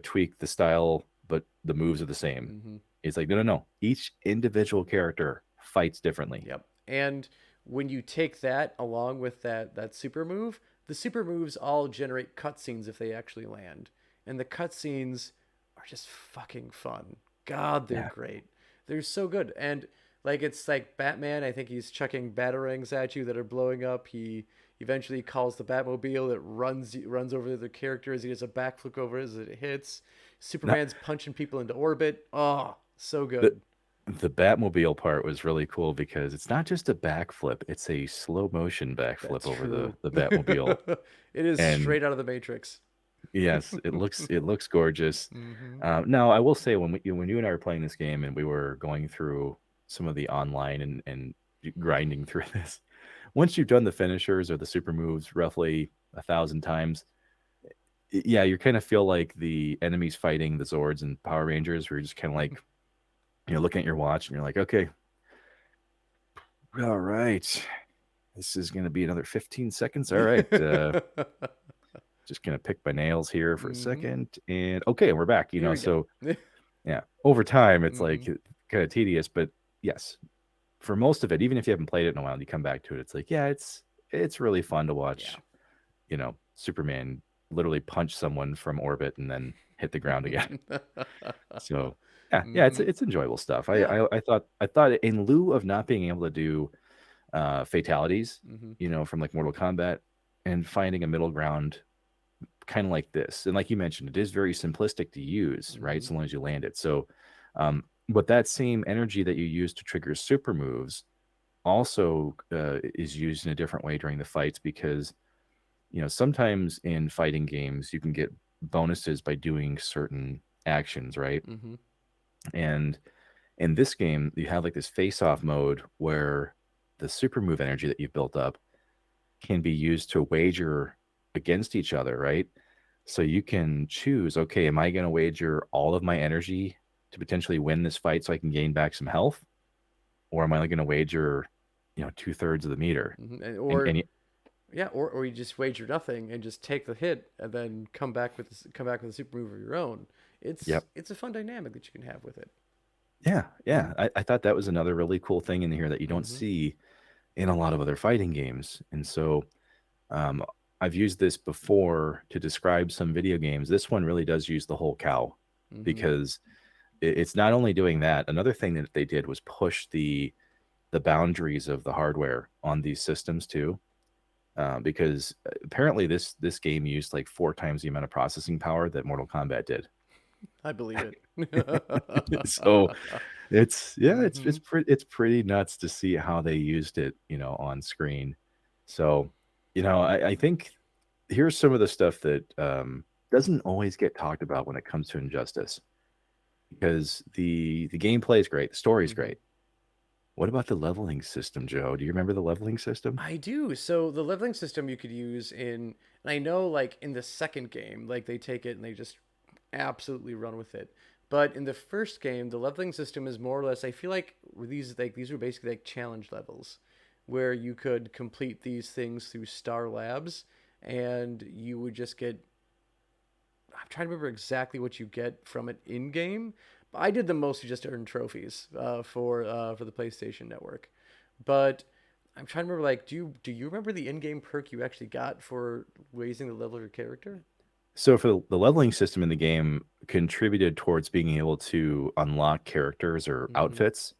tweak the style, but the moves are the same. Mm-hmm. It's like, no, no, no. Each individual character fights differently. Yep. And when you take that along with that super move, the super moves all generate cutscenes if they actually land. And the cutscenes are just fucking fun. God, they're Yeah. great. They're so good. And like it's like Batman, I think he's chucking batarangs at you that are blowing up. He eventually calls the Batmobile that runs over the character as he does a backflip over as it hits. Not Superman's punching people into orbit. Oh, so the good. the Batmobile part was really cool because it's not just a backflip, it's a slow motion backflip That's over the true. the Batmobile. It is And straight out of the Matrix. yes, it looks gorgeous. Mm-hmm. Now I will say, when you and I were playing this game and we were going through some of the online and grinding through this, once you've done the finishers or the super moves roughly 1,000 times, yeah, you kind of feel like the enemies fighting the Zords and Power Rangers, where you're just kind of like, looking at your watch and you're like, okay, all right, this is going to be another 15 seconds. All right, just going to pick my nails here for a Mm-hmm. second. And okay, we're back, Here we go. so yeah, over time, it's Mm-hmm. like kind of tedious, but yes, for most of it, even if you haven't played it in a while and you come back to it, it's like, yeah, it's really fun to Yeah. watch, Superman literally punch someone from orbit and then hit the ground again. So yeah, it's Mm-hmm. it's enjoyable stuff. I, Yeah. I I thought I thought in lieu of not being able to do fatalities, Mm-hmm. from like Mortal Kombat, and finding a middle ground, kind of like this. And like you mentioned, it is very simplistic to use, right? Mm-hmm. So long as you land it. So, but that same energy that you use to trigger super moves also is used in a different way during the fights, because sometimes in fighting games you can get bonuses by doing certain actions, right? Mm-hmm. And in this game, you have like this face-off mode where the super move energy that you've built up can be used to wager against each other, right? So you can choose, okay, am I going to wager all of my energy to potentially win this fight so I can gain back some health? Or am I going to wager, 2/3 of the meter? Mm-hmm. And Yeah, or you just wager nothing and just take the hit and then come back with a super move of your own. yep. It's a fun dynamic that you can have with it. Yeah. Yeah. I thought that was another really cool thing in here that you don't Mm-hmm. see in a lot of other fighting games. And so um, I've used this before to describe some video games. This one really does use the whole cow, Mm-hmm. because it's not only doing that. Another thing that they did was push the boundaries of the hardware on these systems too, because apparently this game used like 4 times the amount of processing power that Mortal Kombat did. I believe it. So Hmm. it's pretty nuts to see how they used it, on screen. So, I think here's some of the stuff that doesn't always get talked about when it comes to Injustice, because the gameplay is great, the story is Hmm. great. What about the leveling system, Joe? Do you remember the leveling system? I do. So the leveling system you could use and I know like in the second game, like they take it and they just absolutely run with it. But in the first game, the leveling system is more or less. I feel like these were basically like challenge levels, where you could complete these things through Star Labs, and you would just get. I'm trying to remember exactly what you get from it in game. But I did them mostly just to earn trophies for the PlayStation Network. But I'm trying to remember like do you remember the in-game perk you actually got for raising the level of your character? So for the leveling system in the game contributed towards being able to unlock characters or Mm-hmm. outfits.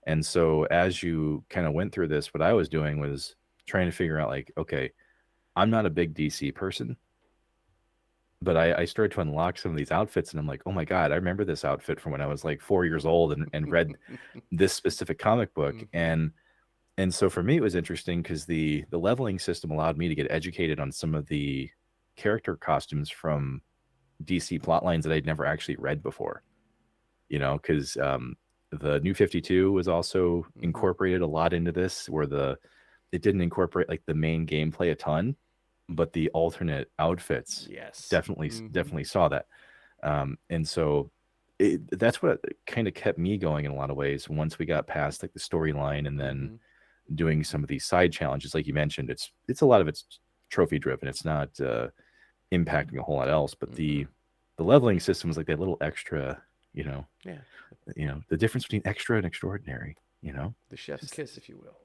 And so as you kind of went through this, what I was doing was trying to figure out like, okay, I'm not a big DC person, but I started to unlock some of these outfits and I'm like, oh my God, I remember this outfit from when I was like 4 years old and read this specific comic book. Mm-hmm. And so for me it was interesting because the leveling system allowed me to get educated on some of the character costumes from DC plot lines that I'd never actually read before, because the New 52 was also Mm-hmm. incorporated a lot into this, where it didn't incorporate like the main gameplay a ton, but the alternate outfits Yes. Mm-hmm. definitely saw that. And so that's what kind of kept me going in a lot of ways. Once we got past like the storyline and then Mm-hmm. doing some of these side challenges, like you mentioned, it's a lot of it's trophy driven. It's not impacting a whole lot else, but Mm-hmm. the leveling system is like that little extra, you know, Yeah. the difference between extra and extraordinary, The chef's Just kiss, if you will.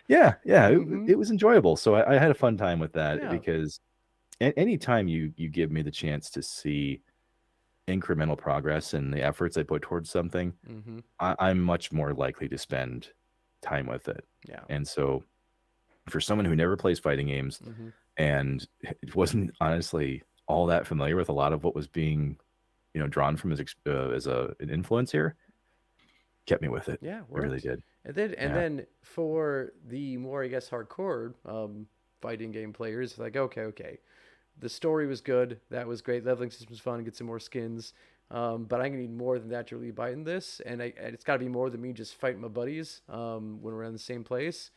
yeah, yeah, Mm-hmm. it was enjoyable. So I had a fun time with that Yeah. because anytime you give me the chance to see incremental progress and the efforts I put towards something, Mm-hmm. I'm much more likely to spend time with it. Yeah. And so for someone who never plays fighting games Mm-hmm. and it wasn't honestly all that familiar with a lot of what was being drawn from as an influence here, kept me with it. Yeah, It really worked. did. And Yeah. then for the more I guess hardcore fighting game players, like okay, the story was good, that was great, leveling system was fun, get some more skins. But I'm gonna need more than that to really bite in this, and it's got to be more than me just fighting my buddies when we're in the same place.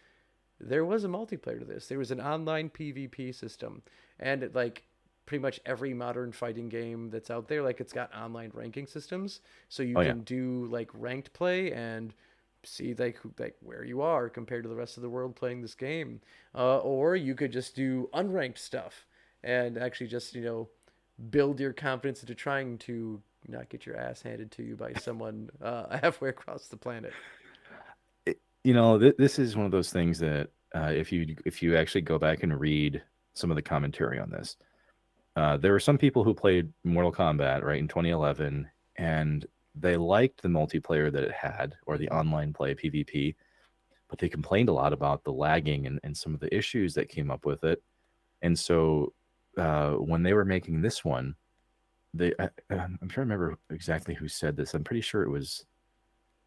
There was a multiplayer to this. There was an online PvP system, and like pretty much every modern fighting game that's out there, like it's got online ranking systems, so you Oh yeah. can do like ranked play and see like where you are compared to the rest of the world playing this game, or you could just do unranked stuff and actually just build your confidence into trying to not get your ass handed to you by someone halfway across the planet. This is one of those things that if you actually go back and read some of the commentary on this, there were some people who played Mortal Kombat right in 2011, and they liked the multiplayer that it had or the Mm-hmm. online play PvP, but they complained a lot about the lagging and some of the issues that came up with it. And so when they were making this one, I'm trying to remember exactly who said this. I'm pretty sure it was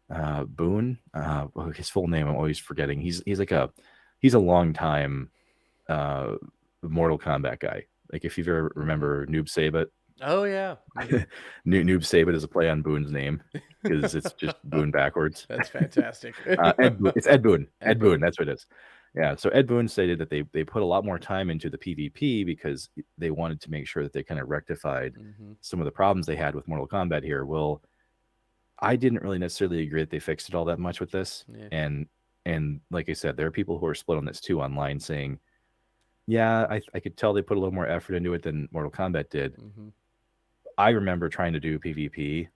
Boone. Well, his full name I'm always forgetting. He's a long time uh, Mortal Kombat guy. Like if you ever Mm-hmm. remember Noob Sabat, Oh yeah. Mm-hmm. Noob Sabat is a play on Boone's name because it's just Boone backwards. That's fantastic. Ed Boone. It's Ed Boone. Ed Ed Boone. Boon. That's what it is. Yeah. So Ed Boone stated that they put a lot more time into the PvP because they wanted to make sure that they kind of rectified Mm-hmm. some of the problems they had with Mortal Kombat here. Well, I didn't really necessarily agree that they fixed it all that much with this. Yeah. And like I said, there are people who are split on this too online saying, yeah, I could tell they put a little more effort into it than Mortal Kombat did. Mm-hmm. I remember trying to do PvP.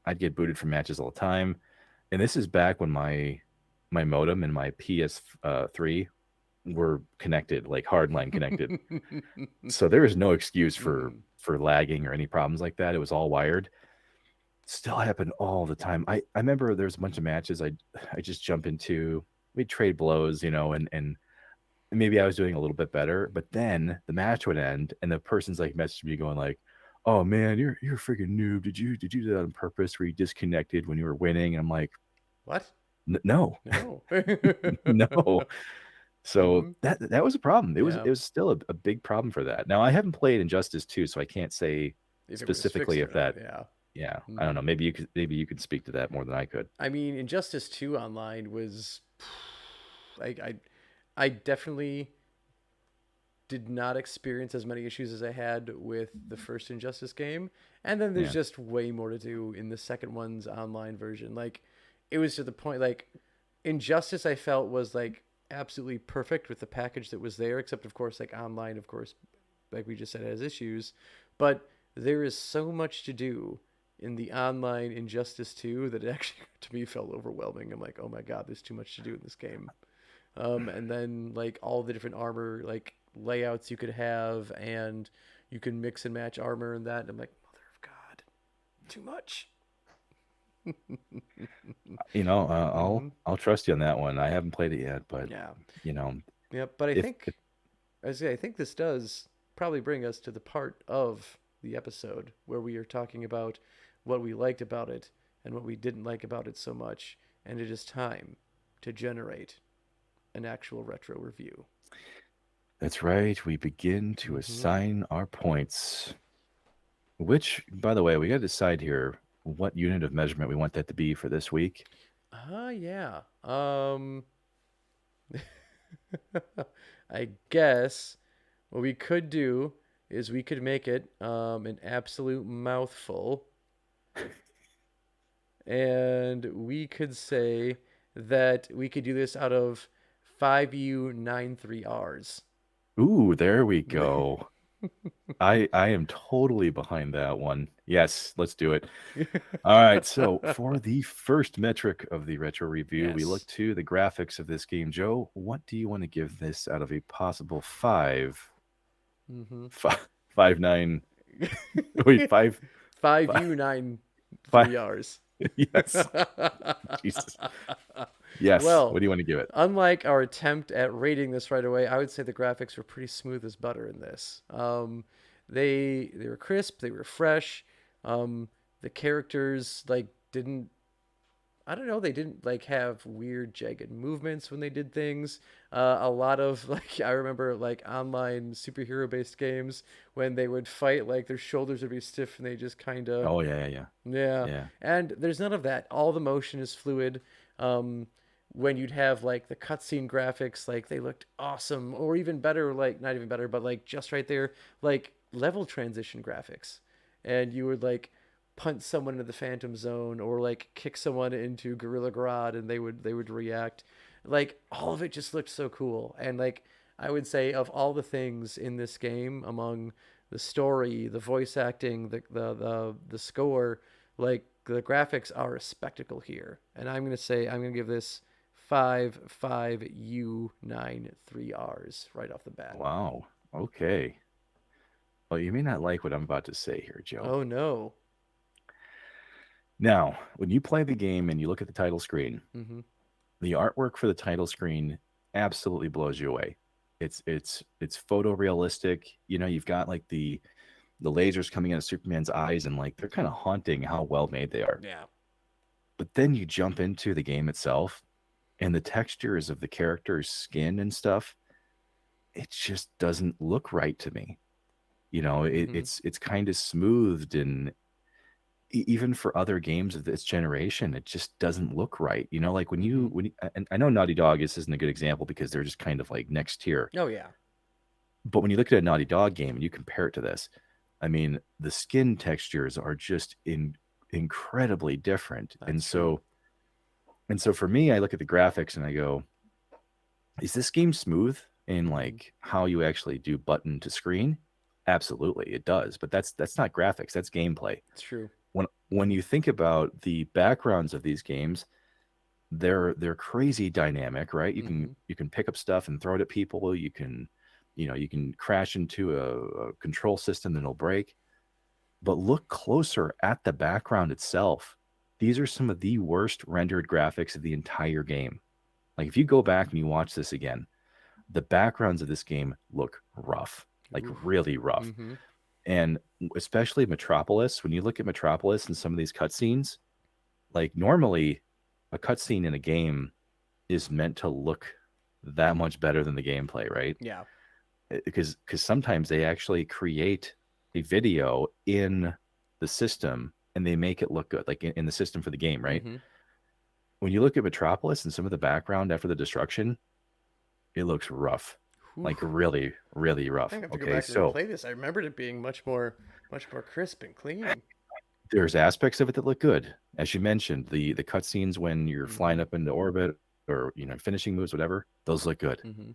I'd get booted from matches all the time. And this is back when my modem and my PS3 were connected, like hardline connected. So there was no excuse Mm-hmm. for lagging or any problems like that. It was all wired. Still happened all the time. I remember there's a bunch of matches I just jump into. We'd trade blows, and maybe I was doing a little bit better, but then the match would end and the person's like messaging me going like, "Oh man, you're a freaking noob. Did you do that on purpose? Where you disconnected when you were winning?" And I'm like, What? No, No. no." So Hmm. that was a problem. It was Yeah. it was still a big problem for that. Now I haven't played Injustice 2, so I can't say If it was specifically fixed or if not. that. Yeah. Yeah, I don't Hmm. know. Maybe you could speak to that more than I could. I mean, Injustice 2 online was. I, I, I definitely did not experience as many issues as I had with the first Injustice game. And then there's Yeah, just way more to do in the second one's online version. Like, it was to the point, like, Injustice I felt was, like, absolutely perfect with the package that was there, except, of course, like, online, of course, like we just said, has issues. But there is so much to do in the online Injustice 2 that it actually, to me, felt overwhelming. I'm like, oh my god, there's too much to do in this game. And then like all the different armor like layouts you could have, and you can mix and match armor and that. And I'm like, mother of God, too much. I'll Hmm. I'll trust you on that one. I haven't played it yet, but Yeah. you know, Yep. But I if think, I think this does probably bring us to the part of the episode where we are talking about what we liked about it and what we didn't like about it so much, and it is time to generate an actual retro review. that's right, we begin to Mm-hmm. assign our points. Which, by the way, we got to decide here what unit of measurement we want that to be for this week. Yeah. I guess what we could do is we could make it an absolute mouthful, and we could say that we could do this out of 5U93Rs. Ooh, there we go. I am totally behind that one. Yes, let's do it. All right, so for the first metric of the retro review, we look Yes. to the graphics of this game. Joe, what do you want to give this out of a possible Mm-hmm. five, five nine? Wait, Five five, U nine five. three R's. Yes, Jesus. Yes. Well, What do you want to give it? unlike our attempt at rating this right away, I would say the graphics were pretty smooth as butter in this. They were crisp, they were fresh. The characters like didn't, I don't know, they didn't like have weird jagged movements when they did things. A lot of like I remember like online superhero based games when they would fight, like their shoulders would be stiff and they just kind of, Oh yeah, yeah, yeah. yeah. Yeah. And there's none of that. All the motion is fluid. Um, when you'd have like the cutscene graphics, like they looked awesome, or even better, like not even better, but like just right there, like level transition graphics. And you would like punch someone into the Phantom Zone or like kick someone into Gorilla Grodd and they would react. Like all of it just looked so cool. And like I would say of all the things in this game, among the story, the voice acting, the score, like the graphics are a spectacle here. And I'm gonna give this 5 5 U 9 3 R's right off the bat. Wow. Okay. Well, you may not like what I'm about to say here, Joe. Oh no. Now, when you play the game and you look at the title screen, Mm-hmm. the artwork for the title screen absolutely blows you away. It's photorealistic. You've got like the lasers coming out of Superman's eyes, and like they're kind of haunting how well made they are. Yeah. But then you jump into the game itself, and the textures of the character's skin and stuff, it just doesn't look right to me. Mm-hmm. It's kind of smoothed, and even for other games of this generation, it just doesn't look right. Like Mm-hmm. and I know Naughty Dog, this isn't a good example because they're just kind of like next tier. Oh yeah. But when you look at a Naughty Dog game and you compare it to this, I mean, the skin textures are just incredibly different. That's true. And so for me, I look at the graphics and I go, is this game smooth in Mm-hmm. like how you actually do button to screen? Absolutely, it does. But that's not graphics, that's gameplay. It's true. When you think about the backgrounds of these games, they're crazy dynamic, right? You can Mm-hmm. you can pick up stuff and throw it at people. You can crash into a control system and it'll break. But look closer at the background itself. These are some of the worst rendered graphics of the entire game. Like if you go back and you watch this again, the backgrounds of this game look rough, like Oof. really rough. Mm-hmm. And especially Metropolis, when you look at Metropolis and some of these cutscenes, like normally a cutscene in a game is meant to look that much better than the gameplay, right? Yeah. Because sometimes they actually create a video in the system and they make it look good, like in the system for the game, right? Mm-hmm. When you look at Metropolis and some of the background after the destruction, it looks rough, Whew. like really, really I rough. have to go Okay, back and so replay this. I remembered it being much more crisp and clean. there's aspects of it that look good, as you mentioned. The cutscenes when you're Mm-hmm. flying up into orbit or finishing moves, whatever, those look good. Mm-hmm.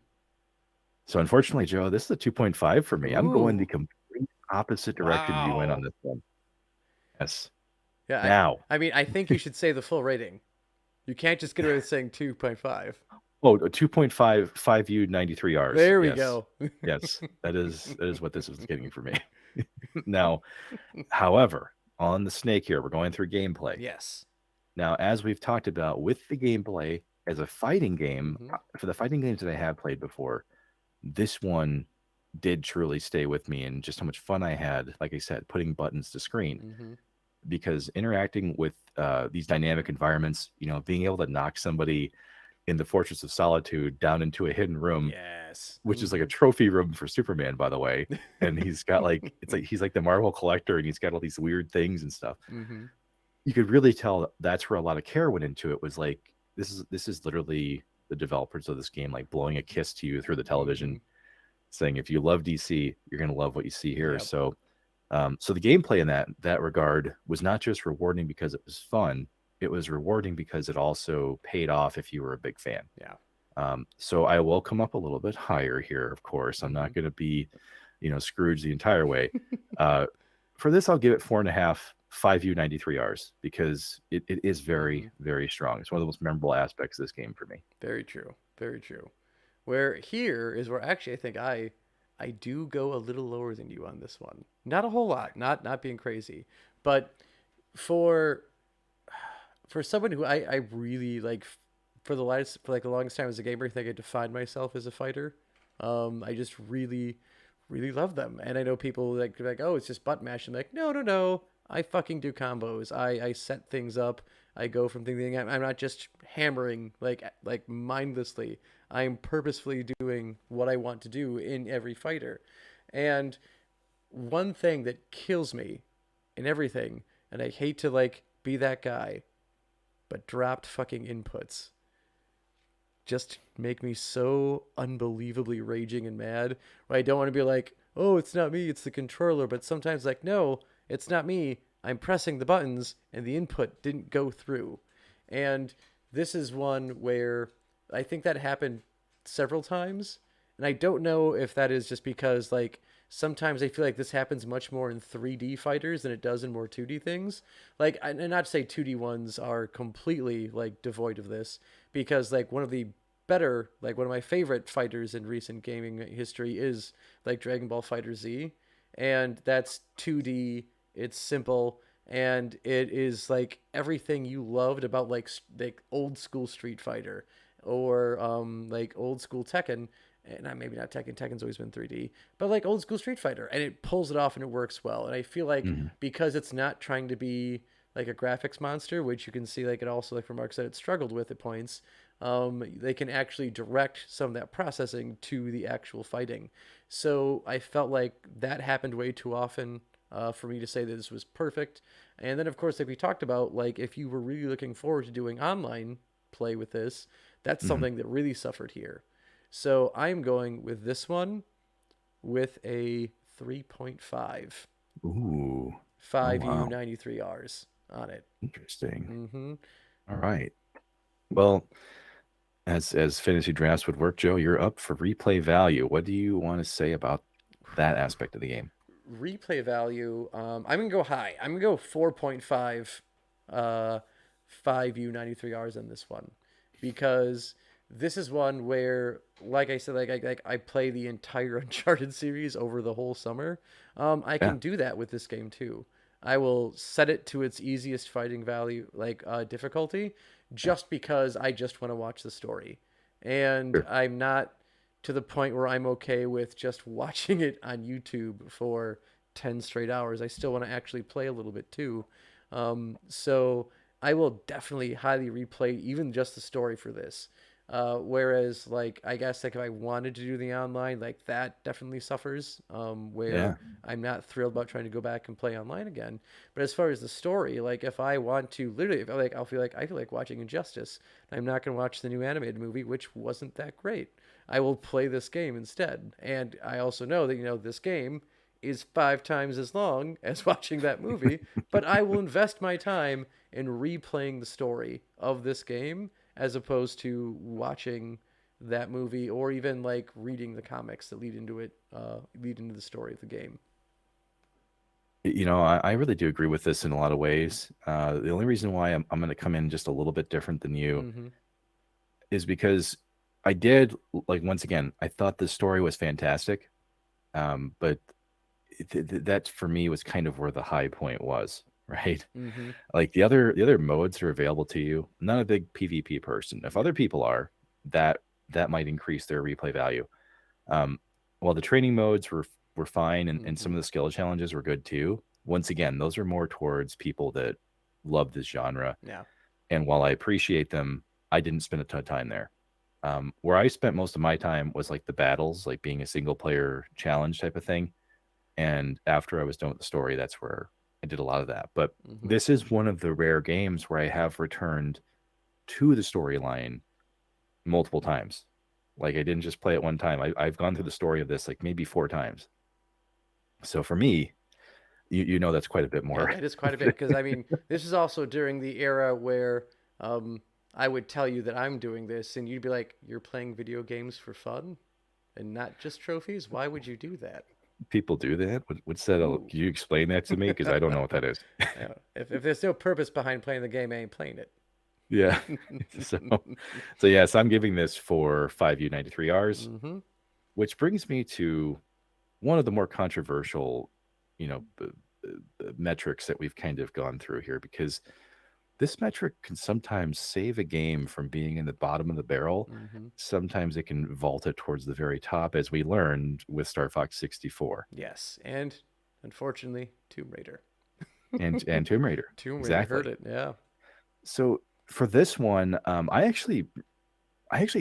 So unfortunately, Joe, this is a 2.5 for me. I'm going the Ooh. complete opposite direction you went on Wow. this one. Yes. Yeah. Now, I mean, I think you should say the full rating. You can't just get away with saying 2.5. oh, a 2.5 5U 93 Rs. There we Yes. go. Yes. That is what this was getting for me. Now, however, on the snake here, we're going through gameplay. Yes. Now, as we've talked about with the gameplay as a fighting game, Mm-hmm. for the fighting games that I have played before, this one did truly stay with me and just how much fun I had, like I said, putting buttons to screen. Mm-hmm. Because interacting with these dynamic environments, being able to knock somebody in the Fortress of Solitude down into a hidden room, Yes. which is like a Mm-hmm. trophy room for Superman, by the way. And he's got like, it's like he's like the Marvel collector and he's got all these weird things and stuff. Mm-hmm. You could really tell that's where a lot of care went into it. Was like, this is literally the developers of this game like blowing a kiss to you through the Mm-hmm. television, saying if you love DC, you're gonna love what you see here. Yep. So the gameplay in that regard was not just rewarding because it was fun; it was rewarding because it also paid off if you were a big fan. Yeah. So I will come up a little bit higher here. Of course, I'm Mm-hmm. not going to be, Scrooge the entire way. Uh, for this, I'll give it 4.5, 5U 93 Rs because it is Mm-hmm. very, very strong. It's one of the most memorable aspects of this game for me. Very true. Very true. Where here is where actually I think I do go a little lower than you on this one. Not a whole lot. Not being crazy, but for for someone who I really like for like the longest time as a gamer, I think I defined myself as a fighter. I just really love them, and I know people like oh it's just butt mash. I'm like no, I fucking do combos. I set things up. I go from thing to thing. I'm not just hammering like mindlessly. I'm purposefully doing what I want to do in every fighter, and one thing that kills me in everything, and I hate to like be that guy, but dropped fucking inputs just make me so unbelievably raging and mad. Where I don't want to be like, oh, it's not me, it's the controller. But sometimes, like, no, it's not me. I'm pressing the buttons and the input didn't go through. And this is one where I think that happened several times. And I don't know if that is just because, like, sometimes I feel like this happens much more in 3D fighters than it does in more 2D things. Like, and not to say 2D ones are completely, like, devoid of this, because, like, one of the better, like, one of my favorite fighters in recent gaming history is, like, Dragon Ball Fighter Z. And that's 2D, it's simple, and it is, like, everything you loved about, like old school Street Fighter or, like, old school Tekken and not maybe not Tekken. Tekken's always been 3D, but like old school Street Fighter, and it pulls it off and it works well. And I feel like Mhm. because it's not trying to be like a graphics monster, which you can see like it also like remarks that it struggled with at points. They can actually direct some of that processing to the actual fighting. So I felt like that happened way too often for me to say that this was perfect. And then of course, like we talked about, like if you were really looking forward to doing online play with this, that's Mhm. something that really suffered here. So I'm going with this one with a 3.5. Ooh. Oh 5U wow. 93Rs on it. Interesting. Mm-hmm. All right. Well, as fantasy drafts would work, Joe, you're up for replay value. What do you want to say about that aspect of the game? Replay value, I'm going to go high. I'm going to go 4.5 uh, 5U 93Rs on this one because this is one where, like I said, I play the entire Uncharted series over the whole summer. I Yeah. can do that with this game too. I will set it to its easiest fighting value, difficulty, just because I just want to watch the story, and Sure. I'm not to the point where I'm okay with just watching it on YouTube for 10 straight hours. I still want to actually play a little bit too. So I will definitely highly replay even just the story for this. Whereas, like, I guess, like, if I wanted to do the online, like, that definitely suffers, where Yeah. I'm not thrilled about trying to go back and play online again. But as far as the story, like, if I want to, literally, if I, like, I feel like watching Injustice. I'm not going to watch the new animated movie, which wasn't that great. I will play this game instead. And I also know that, this game is 5 times as long as watching that movie, but I will invest my time in replaying the story of this game as opposed to watching that movie or even like reading the comics that lead into it, lead into the story of the game. I really do agree with this in a lot of ways. The only reason why I'm going to come in just a little bit different than you Mm-hmm. is because I did, like, once again, I thought the story was fantastic. But that for me was kind of where the high point was, right? Mm-hmm. Like the other modes are available to you. I'm not a big PvP person. If other people are, that that might increase their replay value. Um, while the training modes were fine, and Mm-hmm. some of the skill challenges were good too. Once again, those are more towards people that love this genre. Yeah. And while I appreciate them, I didn't spend a ton of time there. Where I spent most of my time was like the battles, like being a single player challenge type of thing. And after I was done with the story, that's where I did a lot of that. But Mm-hmm. this is one of the rare games where I have returned to the storyline multiple times. Like, I didn't just play it one time. I've gone through the story of this like maybe 4 times. So for me, that's quite a bit Yeah, more. that is quite a bit because I mean, this is also during the era where um, I would tell you that I'm doing this, and you'd be like, "You're playing video games for fun and not just trophies. Why would you do that?" People do that. What's that? Ooh. Can you explain that to me? Because I don't know what that is. Yeah. If there's no purpose behind playing the game, I ain't playing it. Yeah. So, so yes, I'm giving this for 5U93Rs, Mm-hmm. which brings me to one of the more controversial, metrics that we've kind of gone through here, because this metric can sometimes save a game from being in the bottom of the barrel. Mm-hmm. Sometimes it can vault it towards the very top, as we learned with Star Fox 64 Yes, and unfortunately, Tomb Raider. and Tomb Raider. Tomb Raider heard Exactly. it. Yeah. So for this one, I actually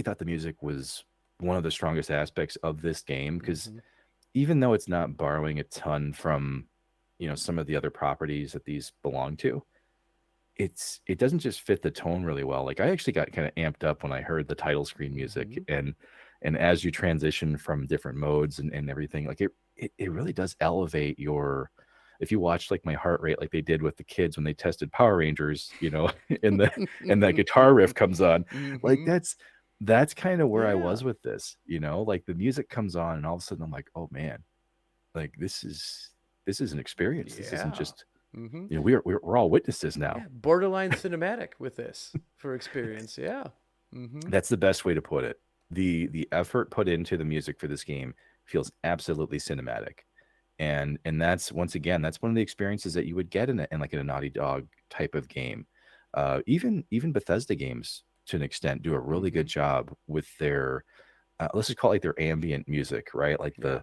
thought the music was one of the strongest aspects of this game, because Mm-hmm. even though it's not borrowing a ton from some of the other properties that these belong to, it doesn't just fit the tone really well. Like, I actually got kind of amped up when I heard the title screen music, Mm-hmm. and as you transition from different modes and everything, like it really does elevate your, if you watch like my heart rate, like they did with the kids when they tested Power Rangers, and that guitar riff comes on, like Mm-hmm. that's kind of where I Yeah. was with this, like the music comes on and all of a sudden I'm like, oh man, like this is an experience. This isn't Yeah. just, Mm-hmm. we're all witnesses now. Yeah. Borderline cinematic with this for experience. Yeah. Mm-hmm. That's the best way to put it. The effort put into the music for this game feels absolutely cinematic. And that's, once again, that's one of the experiences that you would get in like in a Naughty Dog type of game. Even Bethesda games to an extent do a really Mm-hmm. good job with their, let's just call it like their ambient music, right? Like Yeah.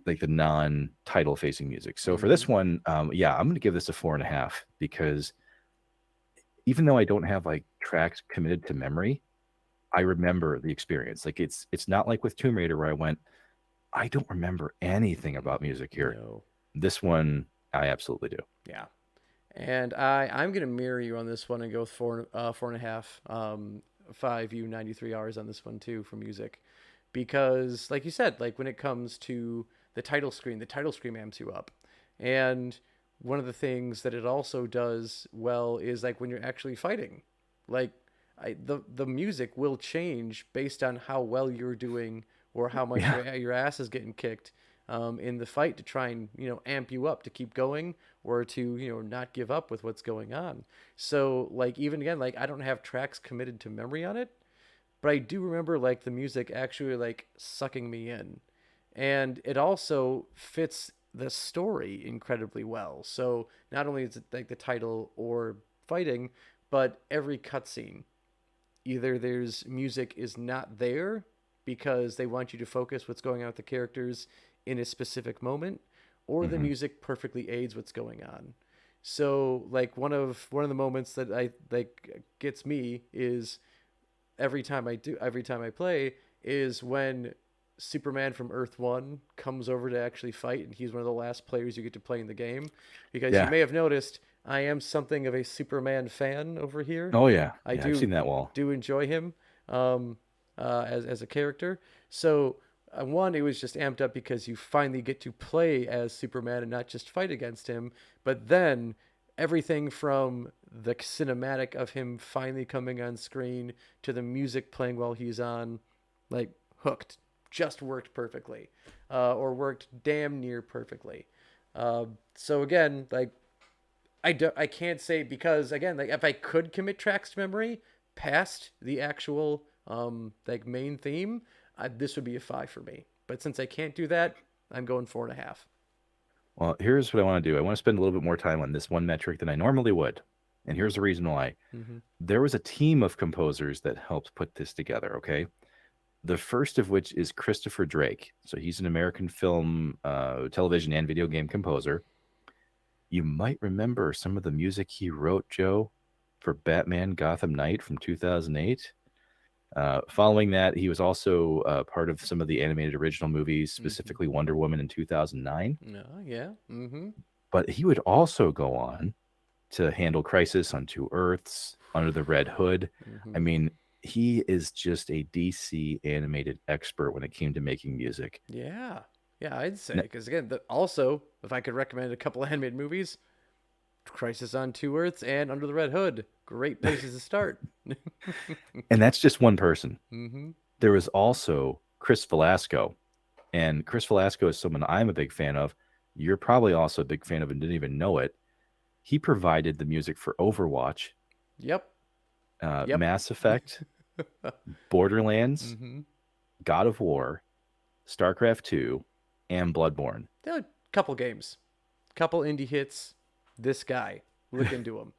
like the non-title facing music. So for Mm-hmm. this one, yeah, I'm going to give this a 4.5, because even though I don't have like tracks committed to memory, I remember the experience. Like, it's not like with Tomb Raider where I went, I don't remember anything Mm-mm. about music here. No. This one, I absolutely do. Yeah. And I'm gonna mirror you on this one and go with 4.5, 5U93Rs on this one too for music, because like you said, like when it comes to the title screen amps you up, and one of the things that it also does well is like when you're actually fighting, like the music will change based on how well you're doing or how much Yeah. your ass is getting kicked in the fight to try and amp you up to keep going or to not give up with what's going on. So like even again like I don't have tracks committed to memory on it, but I do remember like the music actually like sucking me in, and it also fits the story incredibly well. So not only is it like the title or fighting, but every cutscene, either there's music is not there because they want you to focus what's going on with the characters in a specific moment, or the Hmm. music perfectly aids what's going on. So like one of the moments that I like gets me is every time I play is when Superman from Earth 1 comes over to actually fight, and he's one of the last players you get to play in the game. Because you Yeah. may have noticed I am something of a Superman fan over here. Oh yeah. I Yeah. I've do seen that wall. do enjoy him um, as a character. So one, it was just amped up because you finally get to play as Superman and not just fight against him. But then everything from the cinematic of him finally coming on screen to the music playing while he's on, like, hooked, just worked perfectly, or worked damn near perfectly. So again, like, I can't say, because again, like, if I could commit tracks to memory past the actual like main theme, this would be a 5 for me. But since I can't do that, I'm going 4.5. Well, here's what I want to do. I want to spend a little bit more time on this one metric than I normally would. And here's the reason why. Mm-hmm. There was a team of composers that helped put this together, okay? The first of which is Christopher Drake. So he's an American film, television, and video game composer. You might remember some of the music he wrote, Joe, for Batman Gotham Knight from 2008. Following that, he was also part of some of the animated original movies, Mm-hmm. specifically Wonder Woman in 2009. No, yeah. Mm-hmm. But he would also go on to handle Crisis on Two Earths, Under the Red Hood. Mm-hmm. I mean, he is just a DC animated expert when it came to making music. Yeah. Yeah, I'd say, N- because again, also, if I could recommend a couple of animated movies, Crisis on Two Earths and Under the Red Hood, great places to start. And that's just one person. Mm-hmm. There was also Chris Velasco. And Chris Velasco is someone I'm a big fan of. You're probably also a big fan of and didn't even know it. He provided the music for Overwatch, Yep. Yep. Mass Effect, Borderlands, Mm-hmm. God of War, StarCraft 2, and Bloodborne. A couple games, couple indie hits. This guy, look into him.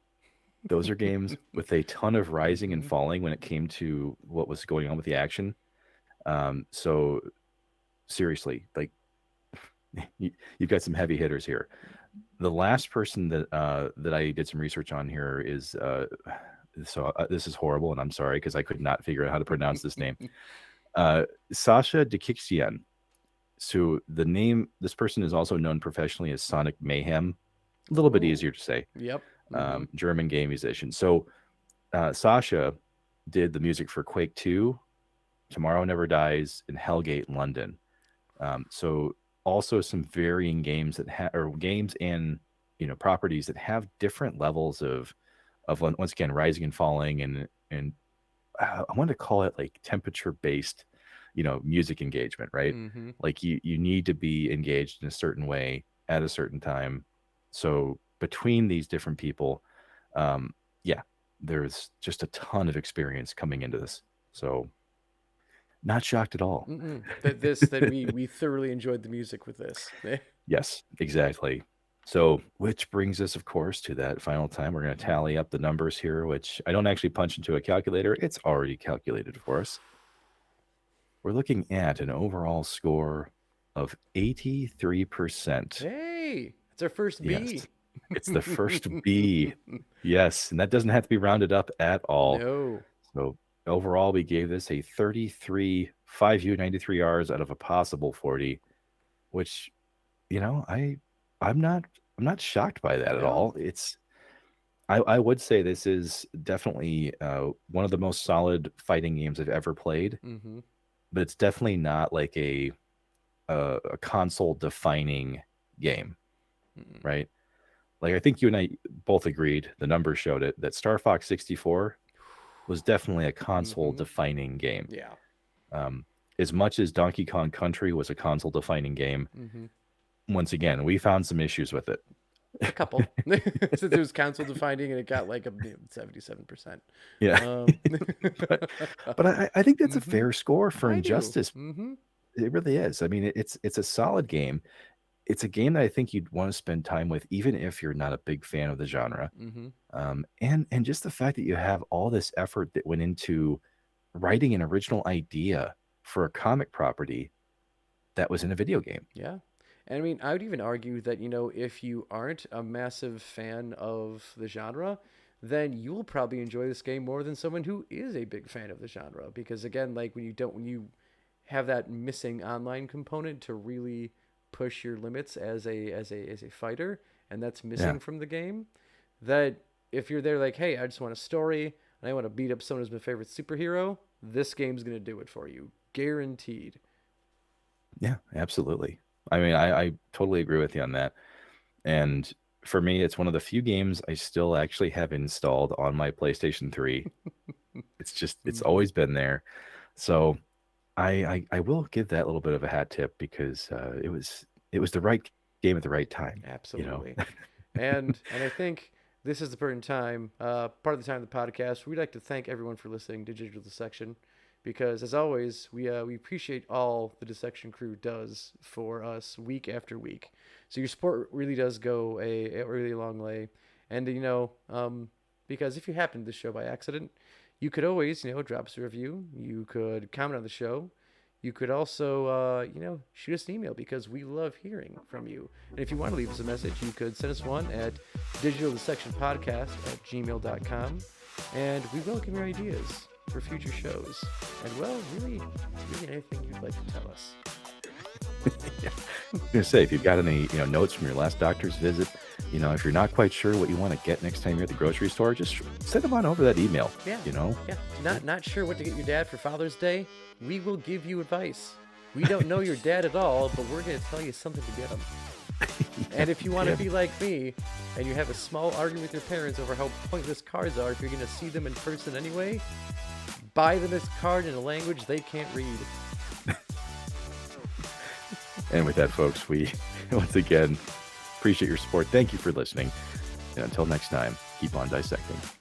Those are games with a ton of rising and Mm-hmm. falling when it came to what was going on with the action. So seriously, like you've got some heavy hitters here. The last person that I did some research on here is this is horrible, and I'm sorry because I could not figure out how to pronounce this name. Sasha Dikixian. So this person is also known professionally as Sonic Mayhem. A little bit Oh. easier to say. Yep. Mm-hmm. German game musician. So Sasha did the music for Quake 2, Tomorrow Never Dies, and Hellgate in London. So also some varying games or games and properties that have different levels of once again rising and falling and I want to call it like temperature based, music engagement, right? Mm-hmm. Like you need to be engaged in a certain way at a certain time. So between these different people, yeah, there's just a ton of experience coming into this. So not shocked at all. Mm-mm. That we thoroughly enjoyed the music with this. Yes, exactly. So, which brings us, of course, to that final time. We're going to tally up the numbers here, which I don't actually punch into a calculator. It's already calculated for us. We're looking at an overall score of 83%. Hey, it's our first Yes, B. it's the first B. Yes, and that doesn't have to be rounded up at all. No. So, overall, we gave this a 33 5U 93 Rs out of a possible 40, which I'm not I'm not shocked by that at No. all. I would say this is definitely one of the most solid fighting games I've ever played, Mm-hmm. but it's definitely not like a console defining game, Mm-mm. right? Like I think you and I both agreed, the numbers showed it, that Star Fox 64 was definitely a console Mm-hmm. defining game. Yeah. Um, as much as Donkey Kong Country was a console defining game, Mm-hmm. once again, we found some issues with it. A couple. Since it was console defining and it got like a 77%. Yeah. Um, but I think that's a mm-hmm. fair score for I do. Injustice. Mm-hmm. It really is. I mean, it's a solid game. It's a game that I think you'd want to spend time with, even if you're not a big fan of the genre. Mm-hmm. And just the fact that you have all this effort that went into writing an original idea for a comic property that was in a video game. Yeah. And I mean, I would even argue that, if you aren't a massive fan of the genre, then you will probably enjoy this game more than someone who is a big fan of the genre. Because again, like when you have that missing online component to really push your limits as a fighter, and that's Yeah. missing from the game, that if you're there like, hey, I just want a story and I want to beat up someone who's my favorite superhero, this game's gonna do it for you, guaranteed. Yeah, absolutely. I mean, I totally agree with you on that. And for me, it's one of the few games I still actually have installed on my PlayStation 3. It's Mm-hmm. always been there. So I will give that little bit of a hat tip because it was the right game at the right time, you know. Absolutely. And I think this is the pertinent time, part of the time of the podcast. We'd like to thank everyone for listening to Digital Dissection, because as always, we appreciate all the Dissection crew does for us week after week. So your support really does go a really long way, and because if you happen to the show by accident, you could always drop us a review. You could comment on the show. You could also, shoot us an email, because we love hearing from you. And if you want to leave us a message, you could send us one at digitaldissectionpodcast@gmail.com. And we welcome your ideas for future shows. And, well, really anything you'd like to tell us. Yeah. I was gonna say, if you've got any, notes from your last doctor's visit, if you're not quite sure what you want to get next time you're at the grocery store, just send them on over that email. Yeah. You know. Yeah. Not sure what to get your dad for Father's Day? We will give you advice. We don't know your dad at all, but we're going to tell you something to get him. And if you want to be like me, and you have a small argument with your parents over how pointless cards are, if you're going to see them in person anyway, buy them this card in a language they can't read. And with that, folks, we once again appreciate your support. Thank you for listening. And until next time, keep on dissecting.